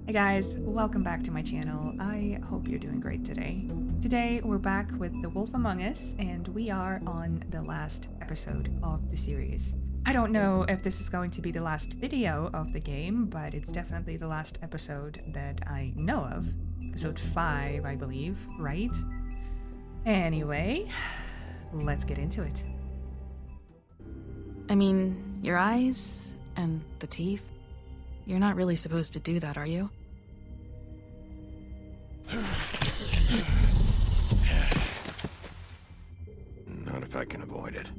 Hey guys, welcome back to my channel. I hope you're doing great today. Today we're back with The Wolf Among Us and we are on the last episode of the series. I don't know if this is going to be the last video of the game, but it's definitely the last episode that I know of. Episode 5, I believe, right? Anyway, let's get into it. I mean, your eyes and the teeth. You're not really supposed to do that, are you? Not if I can avoid it.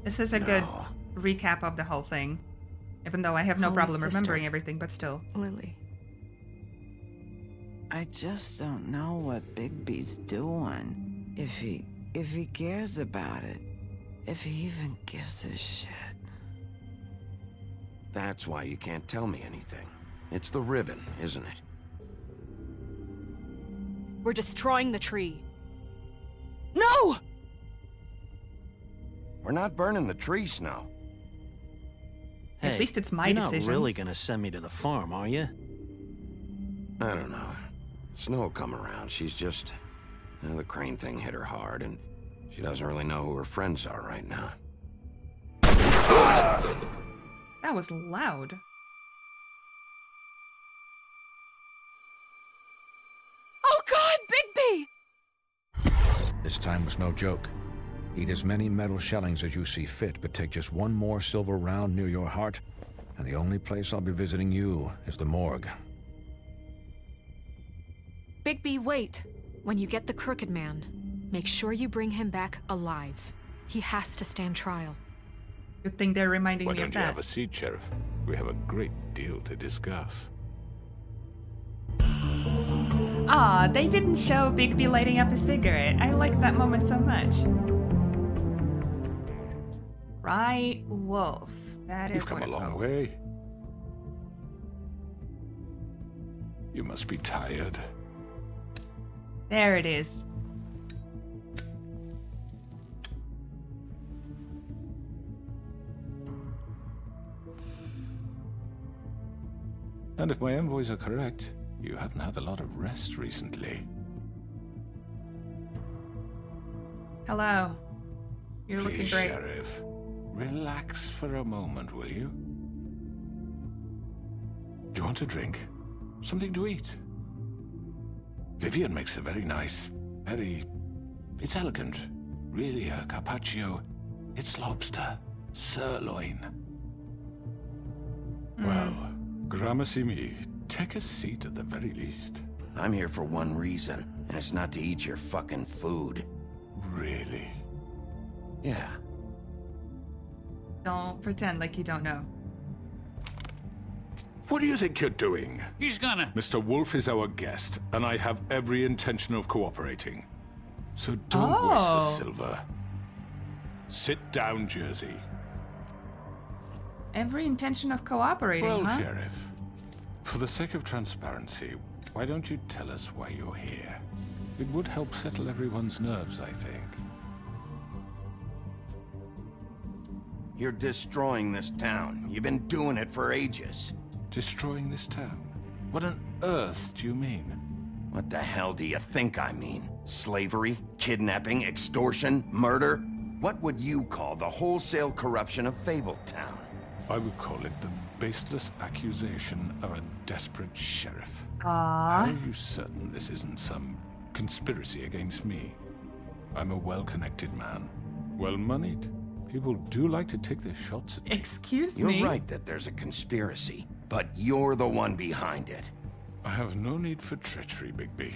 This is a good recap of the whole thing. Even though I have no Holy problem sister. remembering everything, but still. Lily. I just don't know what Bigby's doing. If he cares about it. If he even gives a shit. That's why you can't tell me anything. It's the ribbon, isn't it? We're destroying the tree. No! We're not burning the tree, Snow. At Hey, least it's my you're decisions. not really gonna send me to the farm, are you? I don't know. Snow will come around. She's just... the crane thing hit her hard, and she doesn't really know who her friends are right now. That was loud. Oh God, Bigby! This time was no joke. Eat as many metal shellings as you see fit, but take just one more silver round near your heart, and the only place I'll be visiting you is the morgue. Bigby, wait. When you get the Crooked Man, make sure you bring him back alive. He has to stand trial. Good thing they're reminding Why me of don't you that. have a seat, Sheriff? We have a great deal to discuss. Ah, they didn't show Bigby lighting up a cigarette. I like that moment so much. Right, Wolf. That is You've come what a it's long called. way. You must be tired. There it is. And if my envoys are correct, you haven't had a lot of rest recently. Hello. You're looking Please, great. Sheriff, relax for a moment, will you? Do you want a drink? Something to eat? Vivian makes a very nice, it's elegant. Really a carpaccio. It's lobster. Sirloin. Well, gramercy me. Take a seat at the very least. I'm here for one reason, and it's not to eat your fucking food. Really? Yeah. Don't pretend like you don't know. What do you think you're doing? He's gonna... Mr. Wolf is our guest, and I have every intention of cooperating. So don't waste the silver. Sit down, Jersey. Every intention of cooperating, Well, huh? Sheriff, for the sake of transparency, why don't you tell us why you're here? It would help settle everyone's nerves, I think. You're destroying this town. You've been doing it for ages. Destroying this town? What on earth do you mean? What the hell do you think I mean? Slavery? Kidnapping? Extortion? Murder? What would you call the wholesale corruption of Fabletown? I would call it the baseless accusation of a desperate sheriff. Ah. How are you certain this isn't some conspiracy against me? I'm a well-connected man, well-moneyed. People do like to take their shots at me. Excuse You're me? right that there's a conspiracy, but you're the one behind it. I have no need for treachery, Bigby.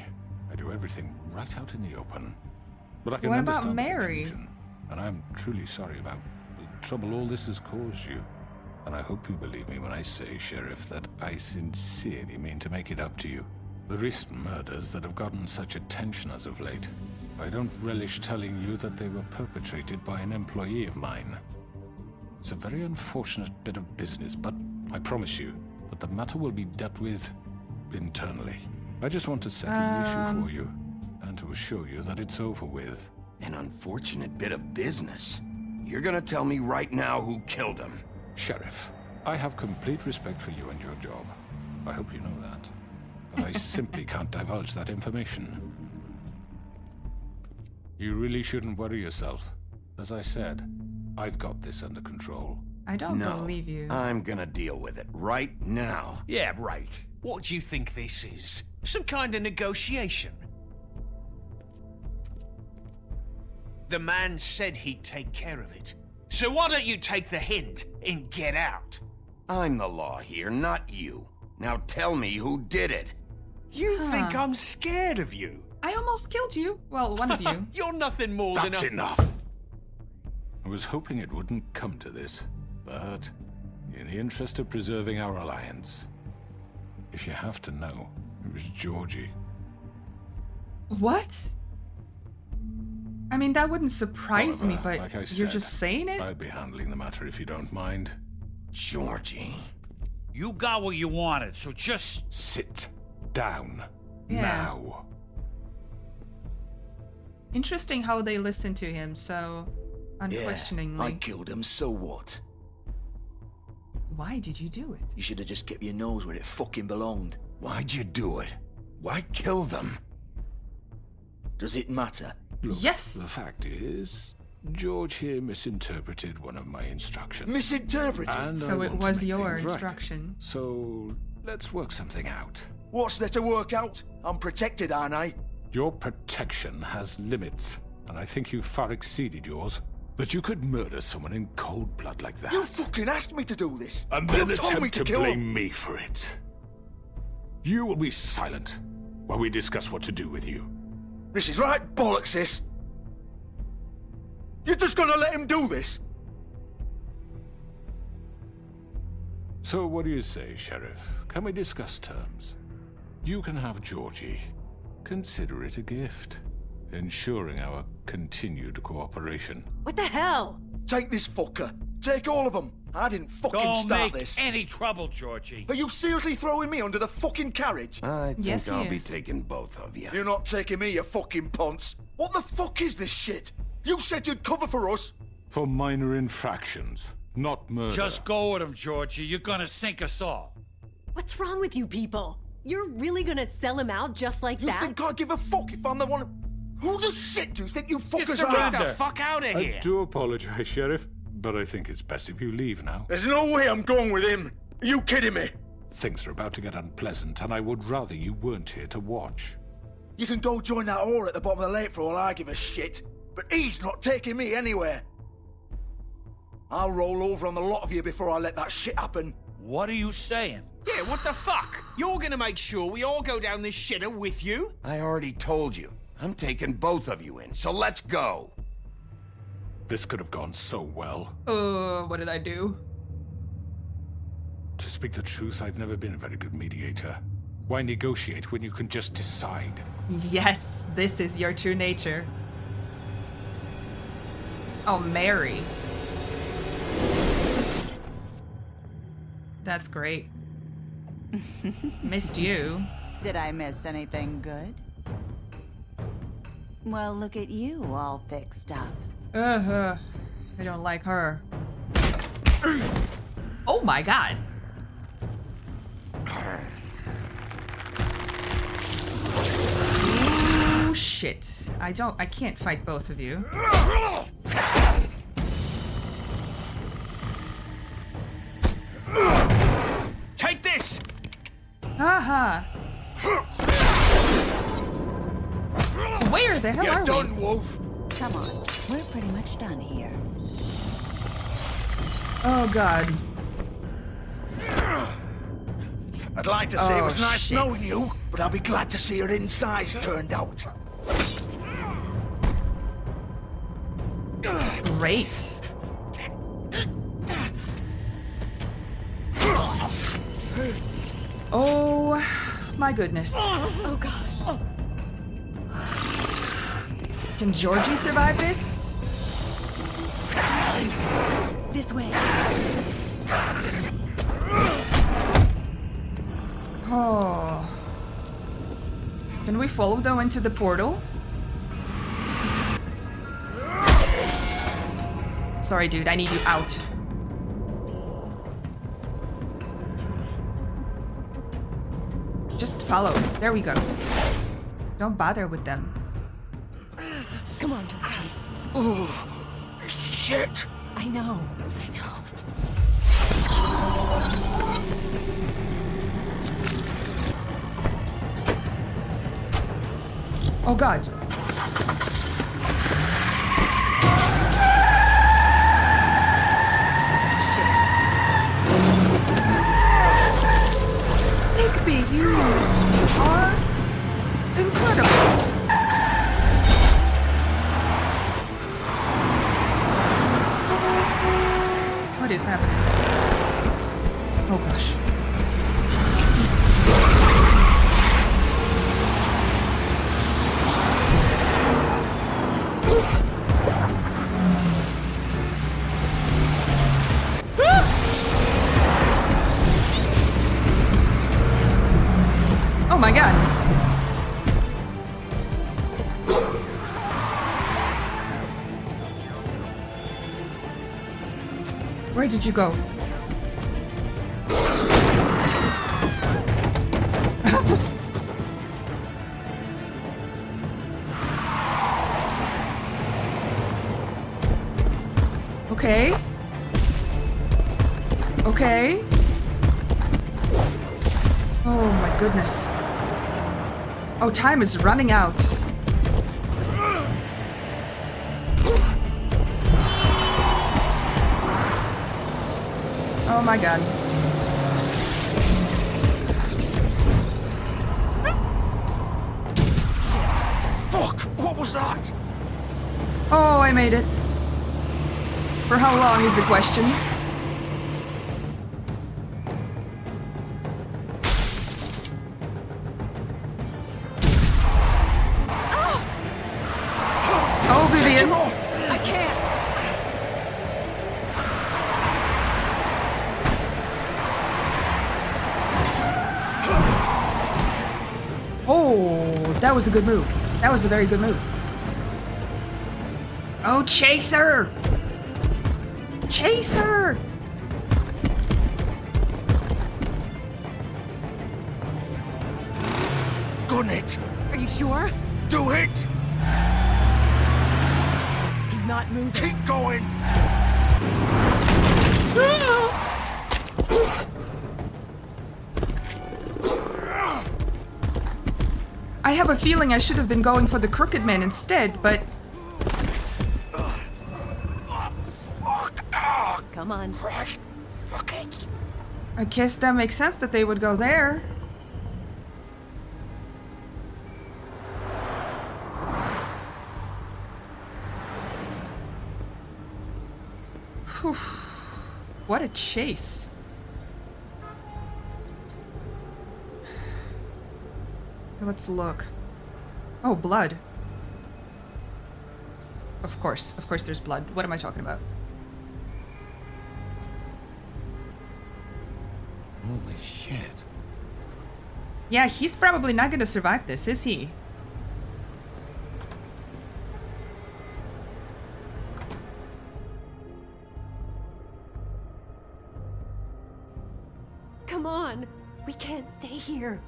I do everything right out in the open. But I can What about understand the Mary? confusion, and I'm truly sorry about the trouble all this has caused you. And I hope you believe me when I say, Sheriff, that I sincerely mean to make it up to you. The recent murders that have gotten such attention as of late, I don't relish telling you that they were perpetrated by an employee of mine. It's a very unfortunate bit of business, but I promise you that the matter will be dealt with internally. I just want to settle the issue for you, and to assure you that it's over with. An unfortunate bit of business. You're gonna tell me right now who killed him. Sheriff, I have complete respect for you and your job. I hope you know that. But I simply can't divulge that information. You really shouldn't worry yourself. As I said, I've got this under control. I don't No, believe you. I'm gonna deal with it right now. Yeah, right. What do you think this is? Some kind of negotiation? The man said he'd take care of it. So why don't you take the hint and get out? I'm the law here, not you. Now tell me who did it. You think I'm scared of you? I almost killed you. Well, one of you. You're nothing more than That's a... enough! I was hoping it wouldn't come to this, but in the interest of preserving our alliance, if you have to know, it was Georgie. What? I mean, that wouldn't surprise me, However, but like I you're said, just saying it? I'll be handling the matter if you don't mind. Georgie. You got what you wanted, so just... Sit down. Yeah. Now. Interesting how they listen to him so unquestioningly. I killed him, so what? Why did you do it? You should have just kept your nose where it fucking belonged. Why'd you do it? Why kill them? Does it matter? Look, Yes. the fact is, George here misinterpreted one of my instructions. Misinterpreted? And I So it want to was make your things right. instruction. So, let's work something out. What's there to work out? I'm protected, aren't I? Your protection has limits, and I think you've far exceeded yours. That you could murder someone in cold blood like that. You fucking asked me to do this. And You then told me attempt to to kill blame him. me for it. You will be silent while we discuss what to do with you. This is right bollocks, this. You're just gonna let him do this? So what do you say, Sheriff? Can we discuss terms? You can have Georgie. Consider it a gift, ensuring our continued cooperation. What the hell? Take this fucker. Take all of them. I didn't fucking Don't start make this. any trouble, Georgie. Are you seriously throwing me under the fucking carriage? I think Yes, he I'll be is. taking both of you. You're not taking me, you fucking ponce. What the fuck is this shit? You said you'd cover for us. For minor infractions, not murder. Just go with him, Georgie. You're gonna sink us all. What's wrong with you people? You're really gonna sell him out just like You that? think I give a fuck if I'm the one? Who the shit do you think you fuckers surrender. are? Get the fuck out of I here. do apologize, Sheriff, but I think it's best if you leave now. There's no way I'm going with him. Are you kidding me? Things are about to get unpleasant, and I would rather you weren't here to watch. You can go join that whore at the bottom of the lake for all I give a shit. But he's not taking me anywhere. I'll roll over on the lot of you before I let that shit happen. What are you saying? Yeah, what the fuck? You're gonna make sure we all go down this shitter with you? I already told you. I'm taking both of you in, so let's go. This could have gone so well. What did I do? To speak the truth, I've never been a very good mediator. Why negotiate when you can just decide? Yes, this is your true nature. Oh, Mary. That's great. Missed you. Did I miss anything good? Well, look at you, all fixed up. I don't like her. Oh my god. Oh shit. I can't fight both of you. Take this! Haha. Where the hell You're are done, we? Wolf. Come on, we're pretty much done here. Oh god. I'd like to say it was Oh, nice shit. knowing you, but I'll be glad to see your insides turned out. Great. Oh my goodness. Oh god. Can Georgie survive this? This way. Oh. Can we follow them into the portal? Sorry, dude, I need you out. Just follow. There we go. Don't bother with them. Come on, Georgie. Oh, shit! I know. Oh god. Bigby, you are incredible. What is happening? Oh gosh. Oh my god. Where did you go? Okay. Okay. Oh my goodness. Oh, time is running out. Oh my god. Fuck! What was that? Oh, I made it. For how long is the question? Oh, Vivian. I can't. Oh, that was a good move. That was a very good move. Oh, chase her! Chase her! Gun it! Are you sure? Do it! He's not moving. Keep going! I have a feeling I should have been going for the crooked man instead, but... Come on. Fuck it. I guess that makes sense that they would go there. Whew. What a chase. Let's look. Oh, blood. Of course there's blood. What am I talking about? Holy shit. Yeah, he's probably not gonna survive this, is he? Come on. We can't stay here.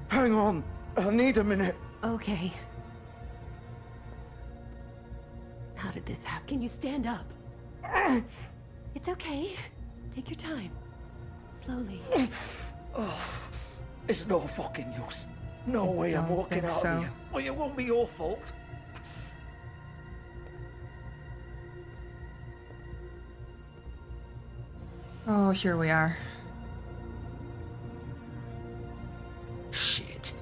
Hang on. I need a minute. Okay. How did this happen? Can you stand up? It's okay. Take your time. Slowly. It's no fucking use. No way I'm walking out of here. Well, it won't be your fault. Oh, here we are. Shit.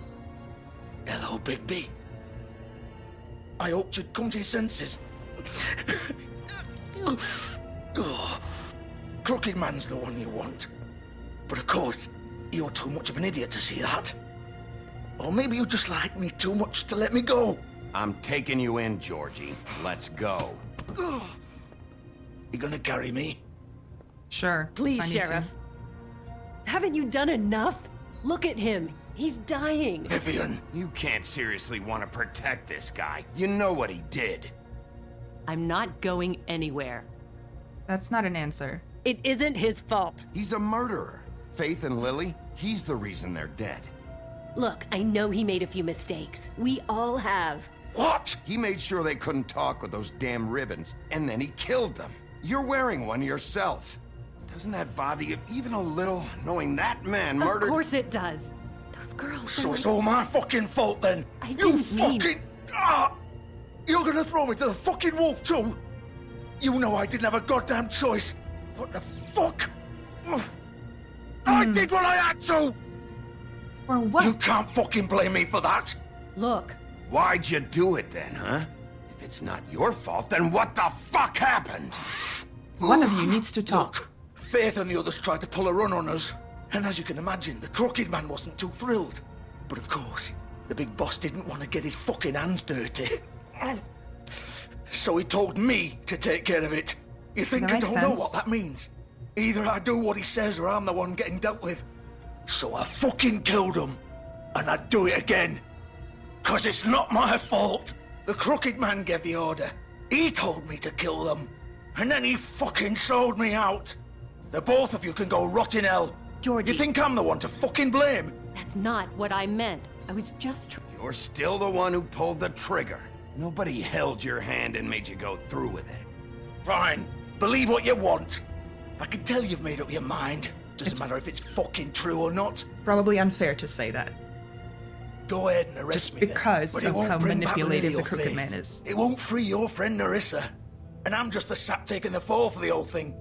Hello, Bigby. I hoped you'd come to your senses. Crooked Man's the one you want. But of course, you're too much of an idiot to see that. Or maybe you just like me too much to let me go. I'm taking you in, Georgie. Let's go. You gonna carry me? Sure. Please, Sheriff. Haven't you done enough? Look at him. He's dying. Vivian. You can't seriously want to protect this guy. You know what he did. I'm not going anywhere. That's not an answer. It isn't his fault. He's a murderer. Faith and Lily, he's the reason they're dead. Look, I know he made a few mistakes. We all have. What? He made sure they couldn't talk with those damn ribbons, and then he killed them. You're wearing one yourself. Doesn't that bother you even a little, knowing that man murdered— Of course it does. Those girls— So it's all my fucking fault then? I You didn't mean— fucking... Ah! You're gonna throw me to the fucking wolf too? You know I didn't have a goddamn choice. What the fuck? I did what I had to! For what? You can't fucking blame me for that. Look. Why'd you do it then, huh? If it's not your fault, then what the fuck happened? One of you needs to talk. Look, Faith and the others tried to pull a run on us. And as you can imagine, the Crooked Man wasn't too thrilled. But of course, the big boss didn't want to get his fucking hands dirty. So he told me to take care of it. You think I don't know what that means? Either I do what he says or I'm the one getting dealt with. So I fucking killed him. And I'd do it again. 'Cause it's not my fault. The Crooked Man gave the order. He told me to kill them. And then he fucking sold me out. The both of you can go rot in hell. Georgie. You think I'm the one to fucking blame? That's not what I meant. I was just You're still the one who pulled the trigger. Nobody held your hand and made you go through with it. Fine. Believe what you want. I can tell you've made up your mind. Doesn't matter if it's fucking true or not. Probably unfair to say that. Go ahead and arrest me because then. But it of won't how bring back manipulative Lily the or Crooked Faith. Man is. It won't free your friend Narissa. And I'm just the sap taking the fall for the whole thing.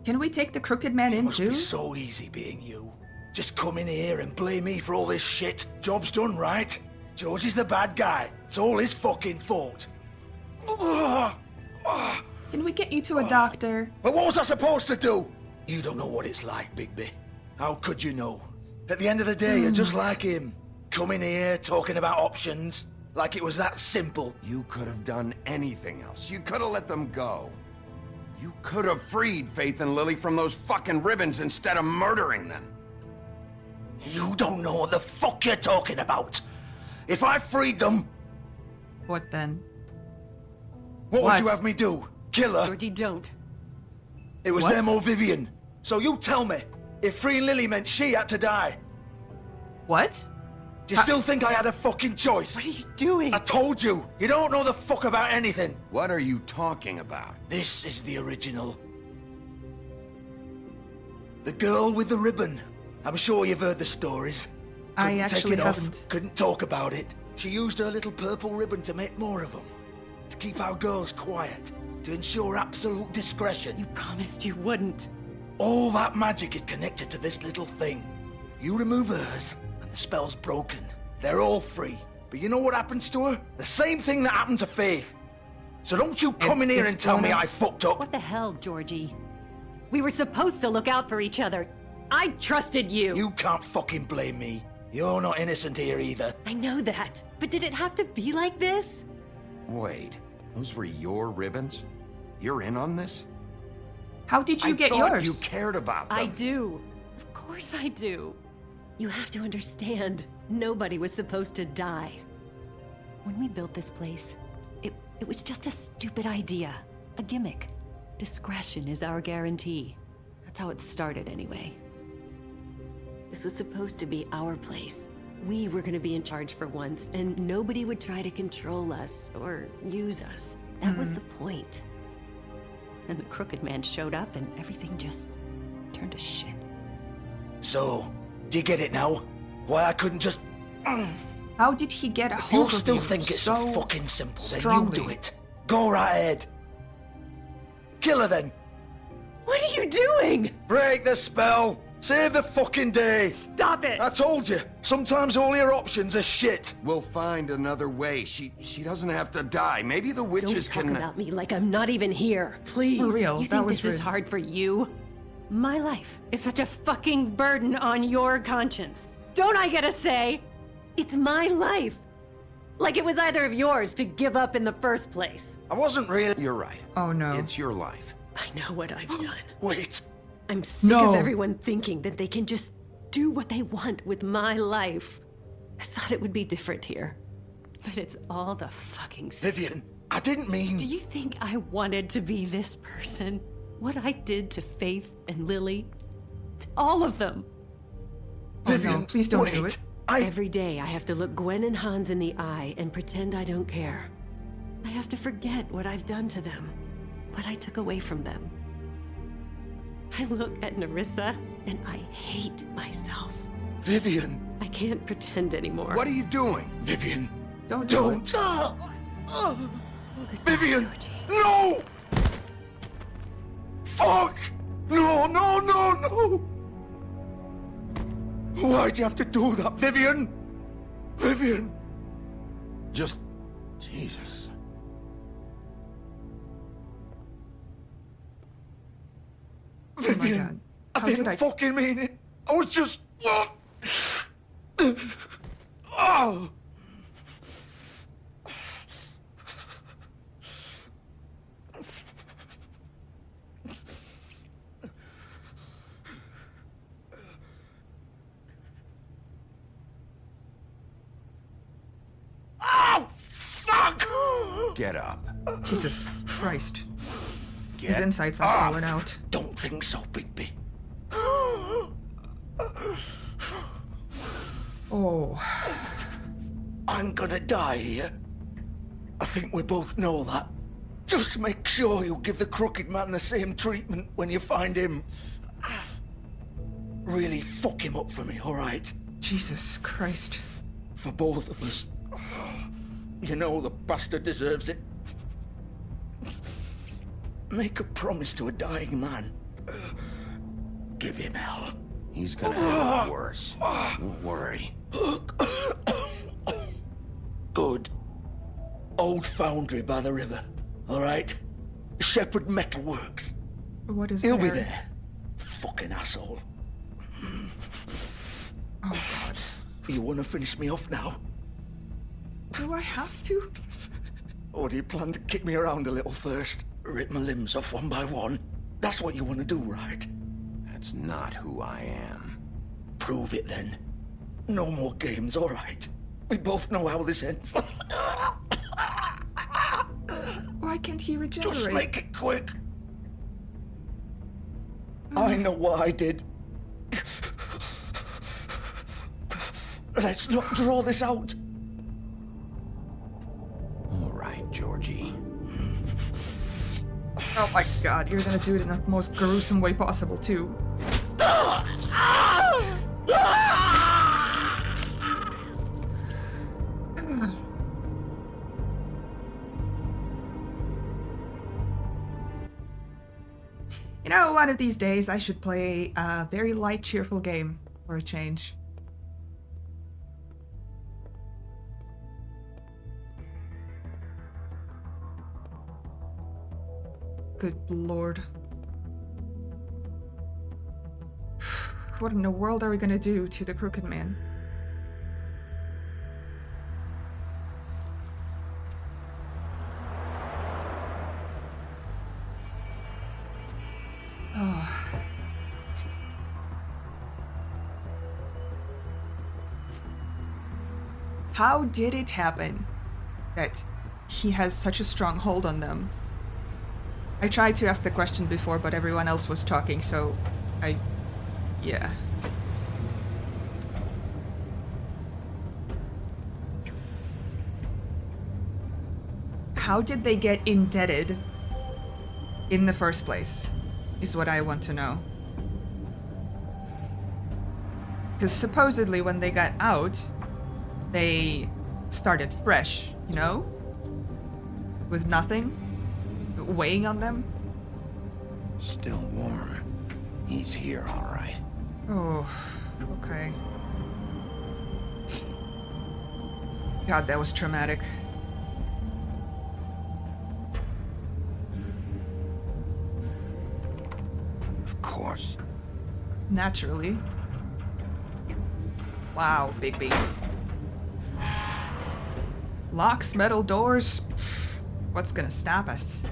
Can we take the Crooked Man in Must too? be so easy being you. Just come in here and blame me for all this shit. Job's done, right? Georgie's the bad guy. It's all his fucking fault. Can we get you to a doctor? But what was I supposed to do? You don't know what it's like, Bigby. How could you know? At the end of the day, you're just like him. Coming here, talking about options. Like it was that simple. You could have done anything else. You could have let them go. You could have freed Faith and Lily from those fucking ribbons instead of murdering them. You don't know what the fuck you're talking about. If I freed them... What then? What would you have me do? Kill her? Georgie, don't. It was them or Vivian. So you tell me, if freeing Lily meant she had to die. What? Do you still think I had a fucking choice? What are you doing? I told you. You don't know the fuck about anything. What are you talking about? This is the original. The girl with the ribbon. I'm sure you've heard the stories. Couldn't I actually take it haven't. off. Couldn't talk about it. She used her little purple ribbon to make more of them. To keep our girls quiet. To ensure absolute discretion. You promised you wouldn't. All that magic is connected to this little thing. You remove hers, and the spell's broken. They're all free. But you know what happens to her? The same thing that happened to Faith. So don't you come in here and tell me I fucked up. What the hell, Georgie? We were supposed to look out for each other. I trusted you. You can't fucking blame me. You're not innocent here either. I know that. But did it have to be like this? Wait, those were your ribbons? You're in on this? How did you get I thought yours? you cared about them. I do. Of course I do. You have to understand, nobody was supposed to die. When we built this place, it was just a stupid idea. A gimmick. Discretion is our guarantee. That's how it started anyway. This was supposed to be our place. We were gonna be in charge for once, and nobody would try to control us or use us. That was the point. Then the Crooked Man showed up and everything just turned to shit. So, do you get it now? Why I couldn't just... How did he get a If hold you of still you think it's so so fucking simple, then strongly? you do it. Go right ahead. Kill her then. What are you doing? Break the spell. Save the fucking day. Stop it. I told you. Sometimes all your options are shit. We'll find another way. She doesn't have to die. Maybe the witches Don't talk can... about me like I'm not even here. Please. For real, You that think was this is rude. hard for you? My life is such a fucking burden on your conscience. Don't I get a say? It's my life. Like it was either of yours to give up in the first place. I wasn't really... You're right. Oh no. It's your life. I know what I've done. Wait. I'm sick No. of everyone thinking that they can just do what they want with my life. I thought it would be different here. But it's all the fucking same. Vivian, I didn't mean... Do you think I wanted to be this person? What I did to Faith and Lily? To all of them. Vivian, oh no, please don't do it. Every day I have to look Gwen and Hans in the eye and pretend I don't care. I have to forget what I've done to them, what I took away from them. I look at Nerissa and I hate myself. Vivian! I can't pretend anymore. What are you doing? Vivian! Don't! Vivian! No! Fuck! No, no, no, no! Why'd you have to do that, Vivian? Vivian! Just... Jesus. Vivian! I didn't fucking mean it! I was just... Oh! Fuck! Get up. Jesus Christ. Get His insides are falling out. Don't think so, Bigby. Oh. I'm gonna die here. I think we both know that. Just make sure you give the crooked man the same treatment when you find him. Really fuck him up for me, alright? Jesus Christ. For both of us. You know the bastard deserves it. Make a promise to a dying man. Give him hell. He's gonna have it worse. Don't worry. Good. Old foundry by the river. Alright? Shepherd Metalworks. What is He'll there? be there. Fucking asshole. Oh God. You wanna finish me off now? Do I have to? Or do you plan to kick me around a little first? Rip my limbs off one by one? That's what you want to do, right? That's not who I am. Prove it then. No more games, all right? We both know how this ends. Why can't he regenerate? Just make it quick. I know what I did. Let's not draw this out. All right, Georgie. Oh my God, you're gonna do it in the most gruesome way possible, too. You know, one of these days I should play a very light, cheerful game for a change. Good Lord. What in the world are we gonna do to the Crooked Man? Oh. How did it happen that he has such a strong hold on them? I tried to ask the question before, but everyone else was talking, so yeah. How did they get indebted in the first place, is what I want to know. Because supposedly when they got out, they started fresh, you know? With nothing weighing on them. Still warm. He's here, all right. Oh, okay. God, that was traumatic. Of course. Naturally. Wow, Bigby. Locks, metal doors. What's gonna stop us?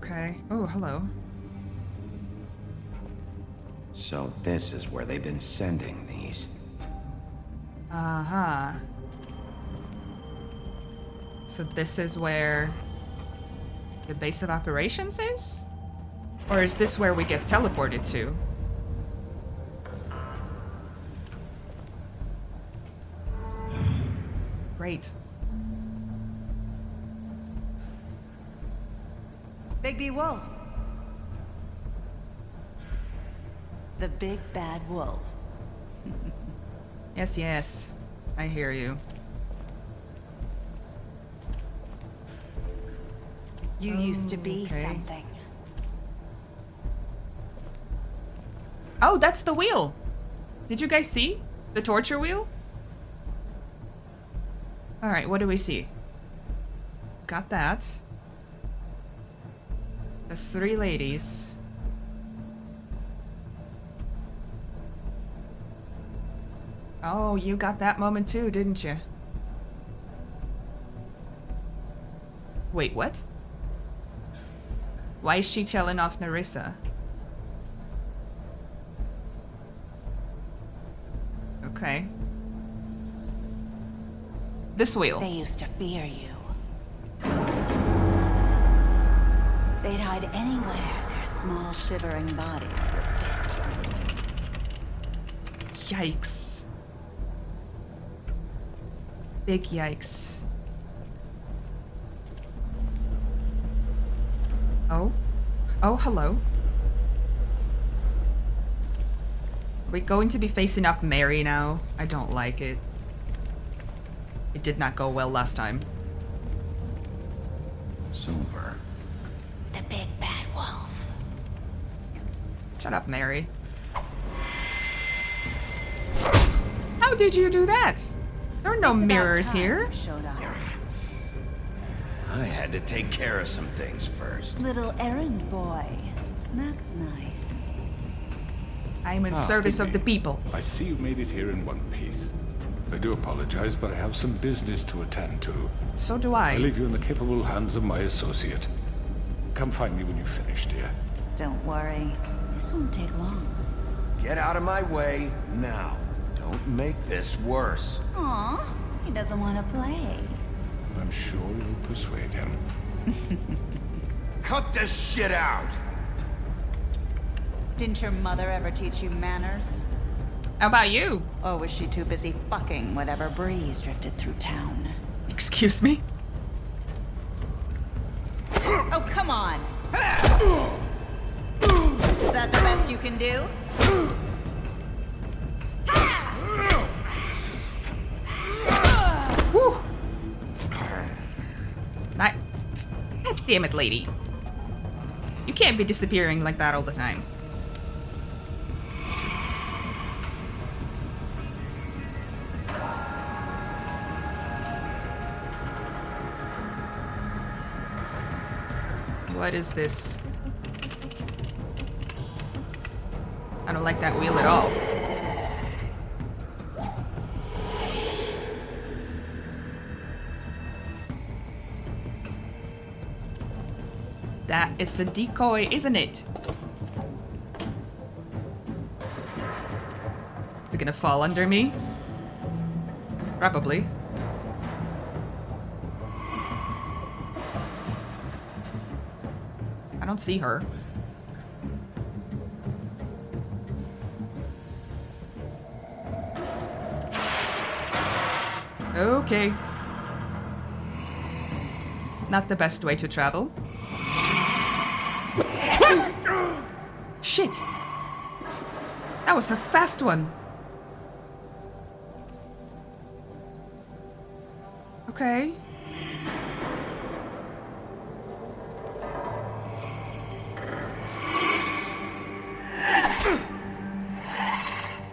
Okay. Oh, hello. So this is where they've been sending these. Uh-huh. So this is where the base of operations is? Or is this where we get teleported to? Great. Bigby Wolf. The big bad wolf. Yes, yes. I hear you. You used to be Okay. something. Oh, that's the wheel! Did you guys see? The torture wheel? Alright, what do we see? Got that. The 3 ladies. Oh, you got that moment too, didn't you? Wait, what? Why is she telling off Nerissa? Okay. This wheel. They used to fear you. They'd hide anywhere their small shivering bodies would fit. Yikes. Big yikes. Oh? Oh, hello. Are we going to be facing up Mary now? I don't like it. It did not go well last time. Silver. The big bad wolf. Shut up, Mary. How did you do that? There are no It's about mirrors time here. you showed up. I had to take care of some things first. Little errand boy. That's nice. I'm in service of the people. I see you made it here in one piece. I do apologize, but I have some business to attend to. So do I I. leave you in the capable hands of my associate. Come find me when you've finished, dear. Don't worry. This won't take long. Get out of my way now. Don't make this worse. Aw, he doesn't want to play. I'm sure you'll persuade him. Cut this shit out! Didn't your mother ever teach you manners? How about you? Or was she too busy fucking whatever breeze drifted through town? Excuse me? Oh, come on! Is that the best you can do? Whew. God damn it, lady. You can't be disappearing like that all the time. What is this? I don't like that wheel at all. That is a decoy, isn't it? Is it gonna fall under me? Probably. I don't see her. Okay. Not the best way to travel. Shit! That was a fast one. Okay.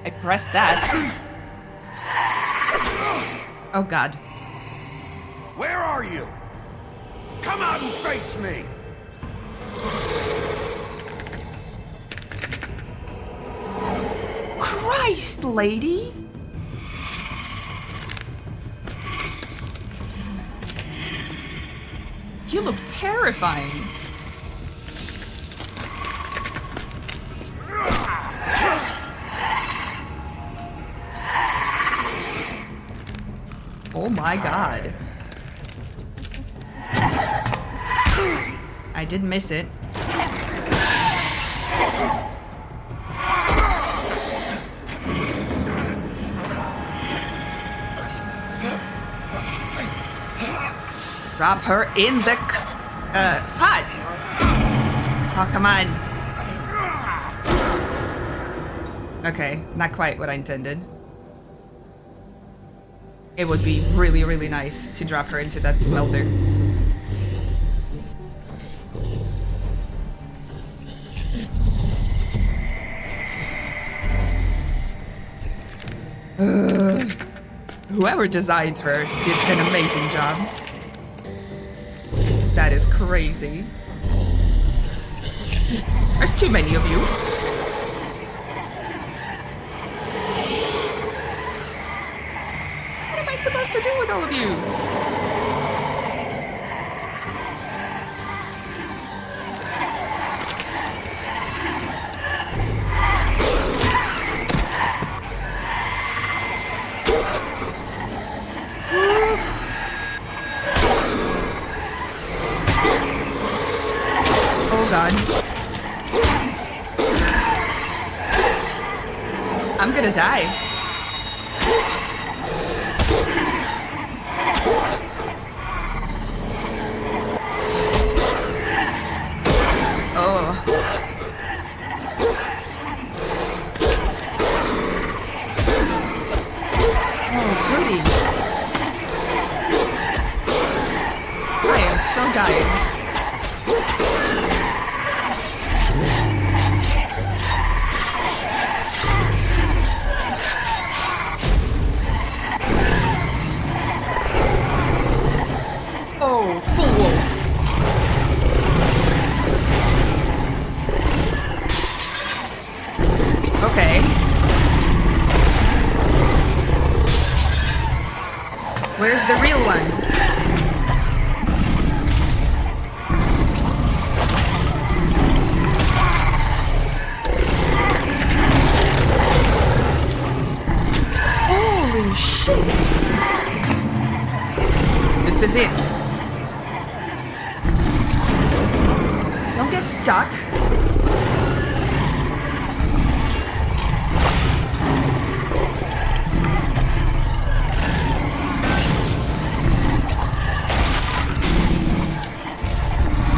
I pressed that. Oh god. Where are you? Come out and face me! Christ, lady! You look terrifying. Oh my god. I did miss it. Drop her in the pot. Oh, come on. Okay, not quite what I intended. It would be really, really nice to drop her into that smelter. Whoever designed her did an amazing job. That is crazy. There's too many of you. What am I supposed to do with all of you? Oh god. I'm gonna die. Oh. Oh, goody. I am so dying. Oh, full wolf. Okay. Where's the real one? Holy shit. This is it. Don't get stuck.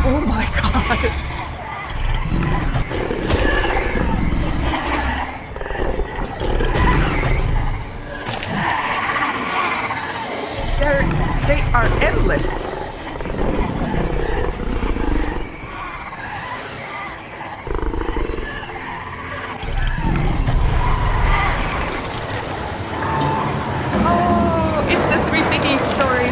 Oh my god. They are endless. Oh, it's the Three Piggies story.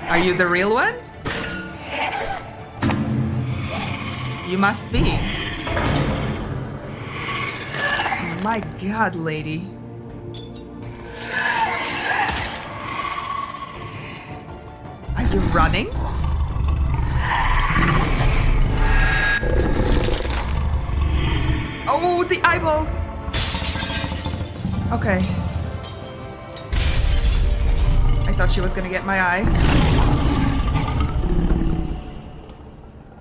Are you the real one? You must be. My god, lady. Are you running? Oh, the eyeball. Okay. I thought she was gonna get my eye.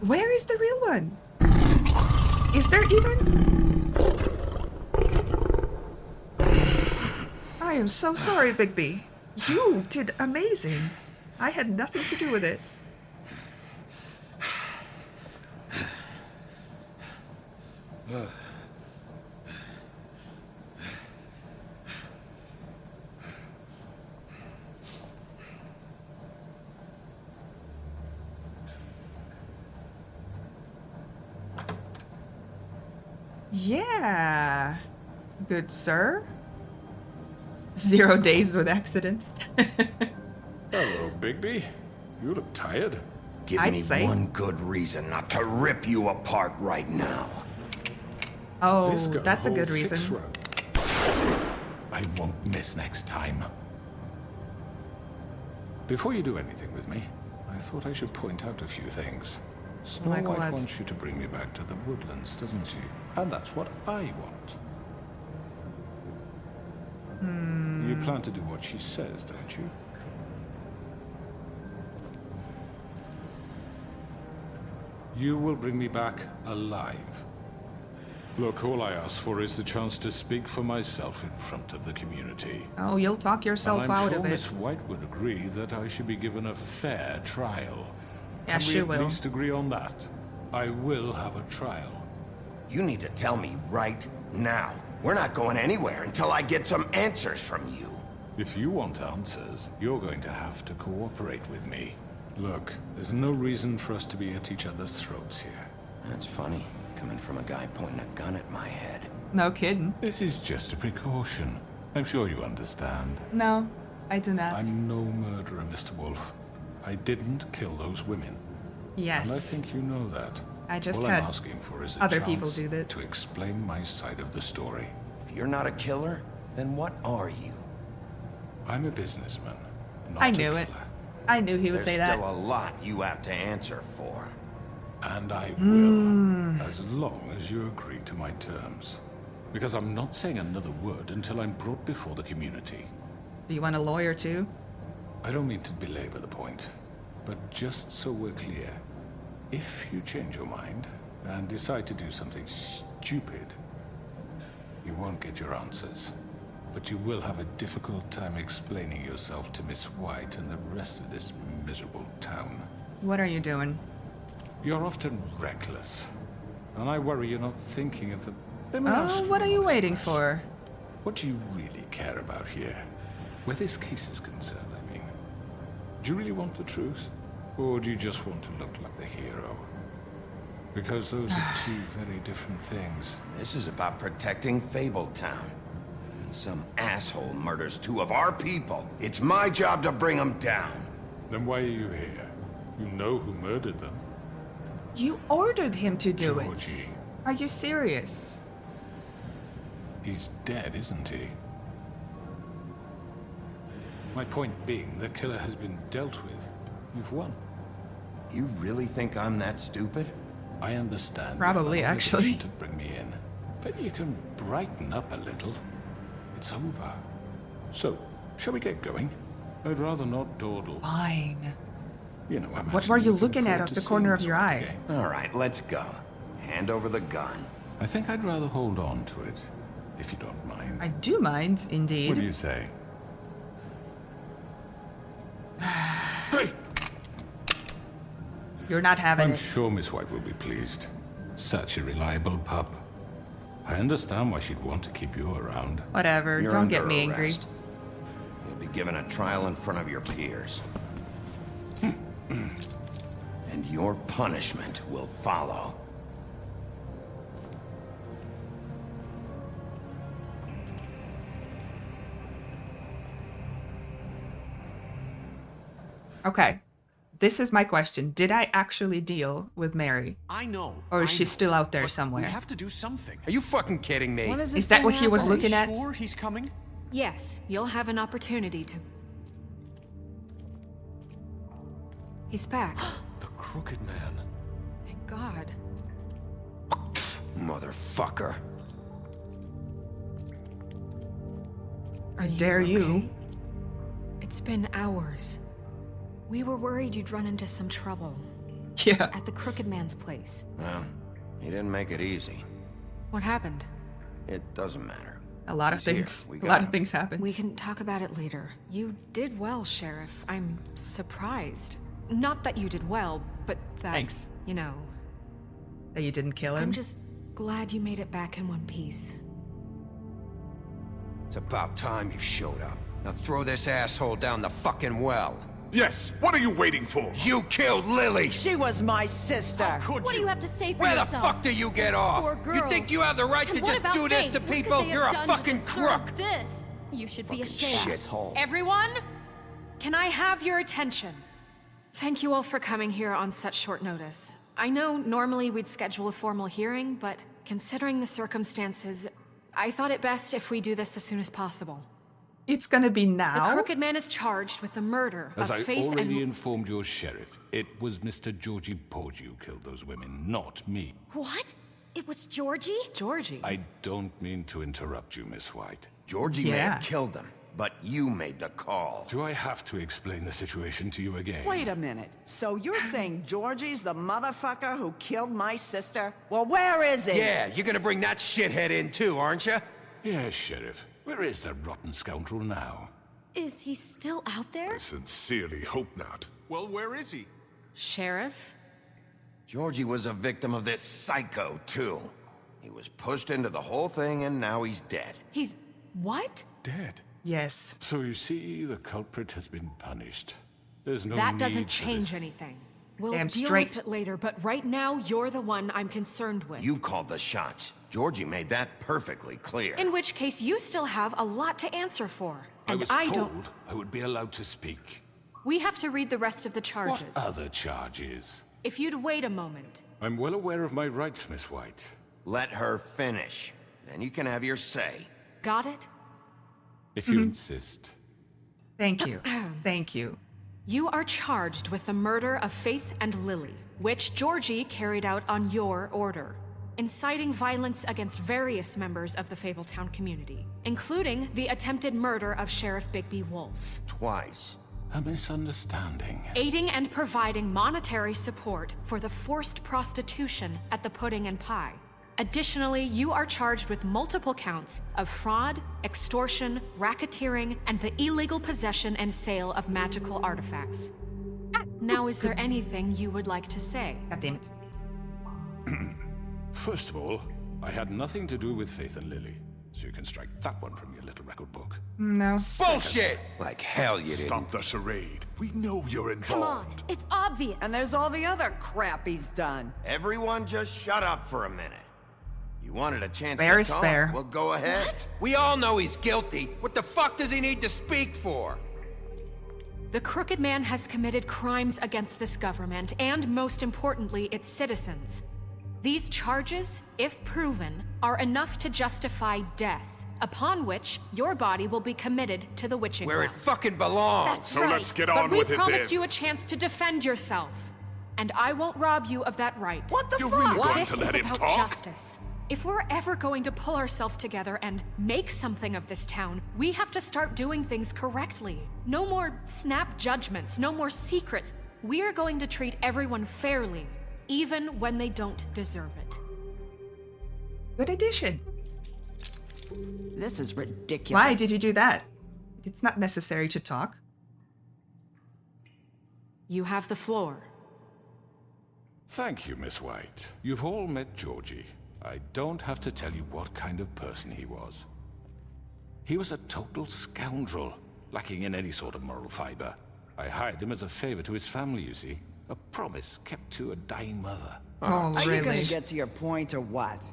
Where is the real one? Is there even? I am so sorry, Bigby. You did amazing. I had nothing to do with it. Yeah. Good sir. 0 days with accidents. Hello, Bigby. You look tired. Give me one good reason not to rip you apart right now. Oh, This gun that's a good holds 6 reason. rounds. I won't miss next time. Before you do anything with me, I thought I should point out a few things. Snow my White God. wants you to bring me back to the woodlands, doesn't she? And that's what I want. You plan to do what she says, don't you? You will bring me back alive. Look, all I ask for is the chance to speak for myself in front of the community. Oh, you'll talk yourself and I'm out sure of it. Miss White would agree that I should be given a fair trial. Yeah, Can she we at will. least agree on that? I will have a trial. You need to tell me right now. We're not going anywhere until I get some answers from you. If you want answers, you're going to have to cooperate with me. Look, there's no reason for us to be at each other's throats here. That's funny, coming from a guy pointing a gun at my head. No kidding. This is just a precaution. I'm sure you understand. No, I do not. I'm no murderer, Mr. Wolf. I didn't kill those women. Yes. And I think you know that. I just All had I'm asking for is a other chance people do that. to explain my side of the story. If you're not a killer, then what are you? I'm a businessman, not I a knew killer. it. I knew he would There's say that. still a lot you have to answer for. And I will, as long as you agree to my terms. Because I'm not saying another word until I'm brought before the community. Do you want a lawyer too? I don't mean to belabor the point, but just so we're clear, if you change your mind and decide to do something stupid, you won't get your answers. But you will have a difficult time explaining yourself to Miss White and the rest of this miserable town. What are you doing? You're often reckless, and I worry you're not thinking of the... Let me ask Oh, what are an you honest waiting question. for? What do you really care about here? Where this case is concerned, I mean. Do you really want the truth? Or do you just want to look like the hero? Because those are two very different things. This is about protecting Fabletown. And some asshole murders two of our people. It's my job to bring them down. Then why are you here? You know who murdered them. You ordered him to do Georgie. it. Are you serious? He's dead, isn't he? My point being, the killer has been dealt with. You've won. You really think I'm that stupid? I understand. Probably, your actually. obligation to bring me in, but you can brighten up a little. It's over. So, shall we get going? I'd rather not dawdle. Fine. You know, I'm What actually were you looking looking at forward out to the seeing corner of this your one eye? again. All right, let's go. Hand over the gun. I think I'd rather hold on to it, if you don't mind. I do mind, indeed. What do you say? Hey! You're not having I'm it. sure Miss White will be pleased. Such a reliable pup. I understand why she'd want to keep you around. Whatever. You're Don't get under me angry. arrest. You'll be given a trial in front of your peers. And your punishment will follow. Okay. This is my question. Did I actually deal with Mary? I know. Or is I she know, still out there but somewhere? We have to do something. Are you fucking kidding me? Is that what he was looking at? Sure he's coming? Yes, you'll have an opportunity to... He's back. The Crooked Man. Thank God. Motherfucker. Are dare you. okay? It's been hours. We were worried you'd run into some trouble. Yeah. At the Crooked Man's place. Well, he didn't make it easy. What happened? It doesn't matter. A lot of He's here. things. We A got lot of him. things happened. We can talk about it later. You did well, Sheriff. I'm surprised. Not that you did well, but that... Thanks. You know... That you didn't kill him? I'm just glad you made it back in one piece. It's about time you showed up. Now throw this asshole down the fucking well. Yes, what are you waiting for? You killed Lily! She was my sister. Could What do you have to say for Where the yourself? fuck do you get off? Poor You girls. think you have the right And to what just about do this Faith? to What could people? they You're have a done to fucking deserve crook! This. You should be ashamed. Shithole. Everyone, can I have your attention? Thank you all for coming here on such short notice. I know normally we'd schedule a formal hearing, but considering the circumstances, I thought it best if we do this as soon as possible. It's gonna be The now? Crooked Man is charged with the murder As of I Faith already and... informed your sheriff, it was Mr. Georgie Porgy who killed those women, not me. What? It was Georgie? Georgie? I don't mean to interrupt you, Miss White. Georgie may have killed them, but you made the call. Do I have to explain the situation to you again? Wait a minute. So you're saying Georgie's the motherfucker who killed my sister? Well, where is he? Yeah, you're gonna bring that shithead in too, aren't you? Yes, Sheriff. Where is that rotten scoundrel now? Is he still out there? I sincerely hope not. Well, where is he? Sheriff? Georgie was a victim of this psycho, too. He was pushed into the whole thing, and now he's dead. He's... what? Dead? Yes. So you see, the culprit has been punished. There's no That need doesn't for change this. anything. We'll Damn deal straight. with it later, but right now, you're the one I'm concerned with. You called the shots. Georgie made that perfectly clear. In which case, you still have a lot to answer for. I And was I told don't... I would be allowed to speak. We have to read the rest of the charges. What other charges? If you'd wait a moment. I'm well aware of my rights, Miss White. Let her finish. Then you can have your say. Got it? If you insist. Thank you. Thank you. You are charged with the murder of Faith and Lily, which Georgie carried out on your order, inciting violence against various members of the Fabletown community, including the attempted murder of Sheriff Bigby Wolf. Twice. A misunderstanding. Aiding and providing monetary support for the forced prostitution at the Pudding and Pie. Additionally, you are charged with multiple counts of fraud, extortion, racketeering, and the illegal possession and sale of magical artifacts. Now, is there anything you would like to say? God damn it. First of all, I had nothing to do with Faith and Lily, so you can strike that one from your little record book. No. Bullshit! Like hell you didn't. Stop the charade. We know you're involved. Come on, it's obvious. And there's all the other crap he's done. Everyone just shut up for a minute. You wanted a chance Fair to is talk? fair. Well, go ahead. What? We all know he's guilty. What the fuck does he need to speak for? The Crooked Man has committed crimes against this government and, most importantly, its citizens. These charges, if proven, are enough to justify death, upon which your body will be committed to the witching Where it well. fucking belongs. That's So right. let's get But on we with it promised then. you a chance to defend yourself, and I won't rob you of that right. What the You're fuck? really going This to is let him about talk? justice. If we're ever going to pull ourselves together and make something of this town, we have to start doing things correctly. No more snap judgments, no more secrets. We are going to treat everyone fairly, even when they don't deserve it. Good addition. This is ridiculous. Why did you do that? It's not necessary to talk. You have the floor. Thank you, Miss White. You've all met Georgie. I don't have to tell you what kind of person he was. He was a total scoundrel, lacking in any sort of moral fiber. I hired him as a favor to his family, you see. A promise kept to a dying mother. Oh, Are you really? gonna get to your point or what?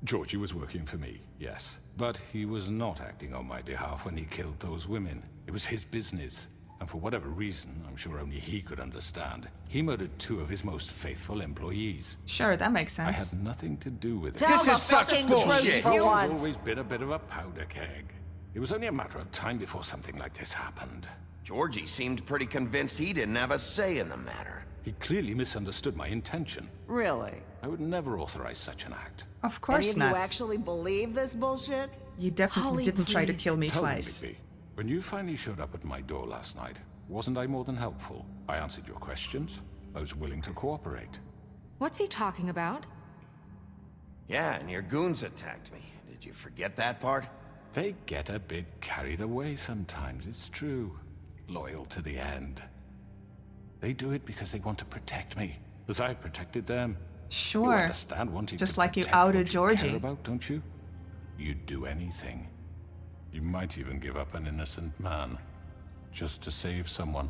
Georgie was working for me, yes. But he was not acting on my behalf when he killed those women. It was his business. And for whatever reason, I'm sure only he could understand, he murdered 2 of his most faithful employees. Sure, that makes I sense. had nothing to do with it. Tell the fucking truth Georgie's for once. always been a bit of a powder keg. It was only a matter of time before something like this happened. Georgie seemed pretty convinced he didn't have a say in the matter. He clearly misunderstood my intention. Really? I would never authorize such an act. Of course Any of not. you actually believe this bullshit? You definitely Holly, didn't try to please. kill me Tell me, twice. Bigby, when you finally showed up at my door last night, wasn't I more than helpful? I answered your questions. I was willing to cooperate. What's he talking about? Yeah, and your goons attacked me. Did you forget that part? They get a bit carried away sometimes, it's true. Loyal to the end. They do it because they want to protect me, as I protected them. You Sure. understand wanting Just to like you protect outed what you care Georgie. about, don't you? You'd do anything. You might even give up an innocent man, just to save someone.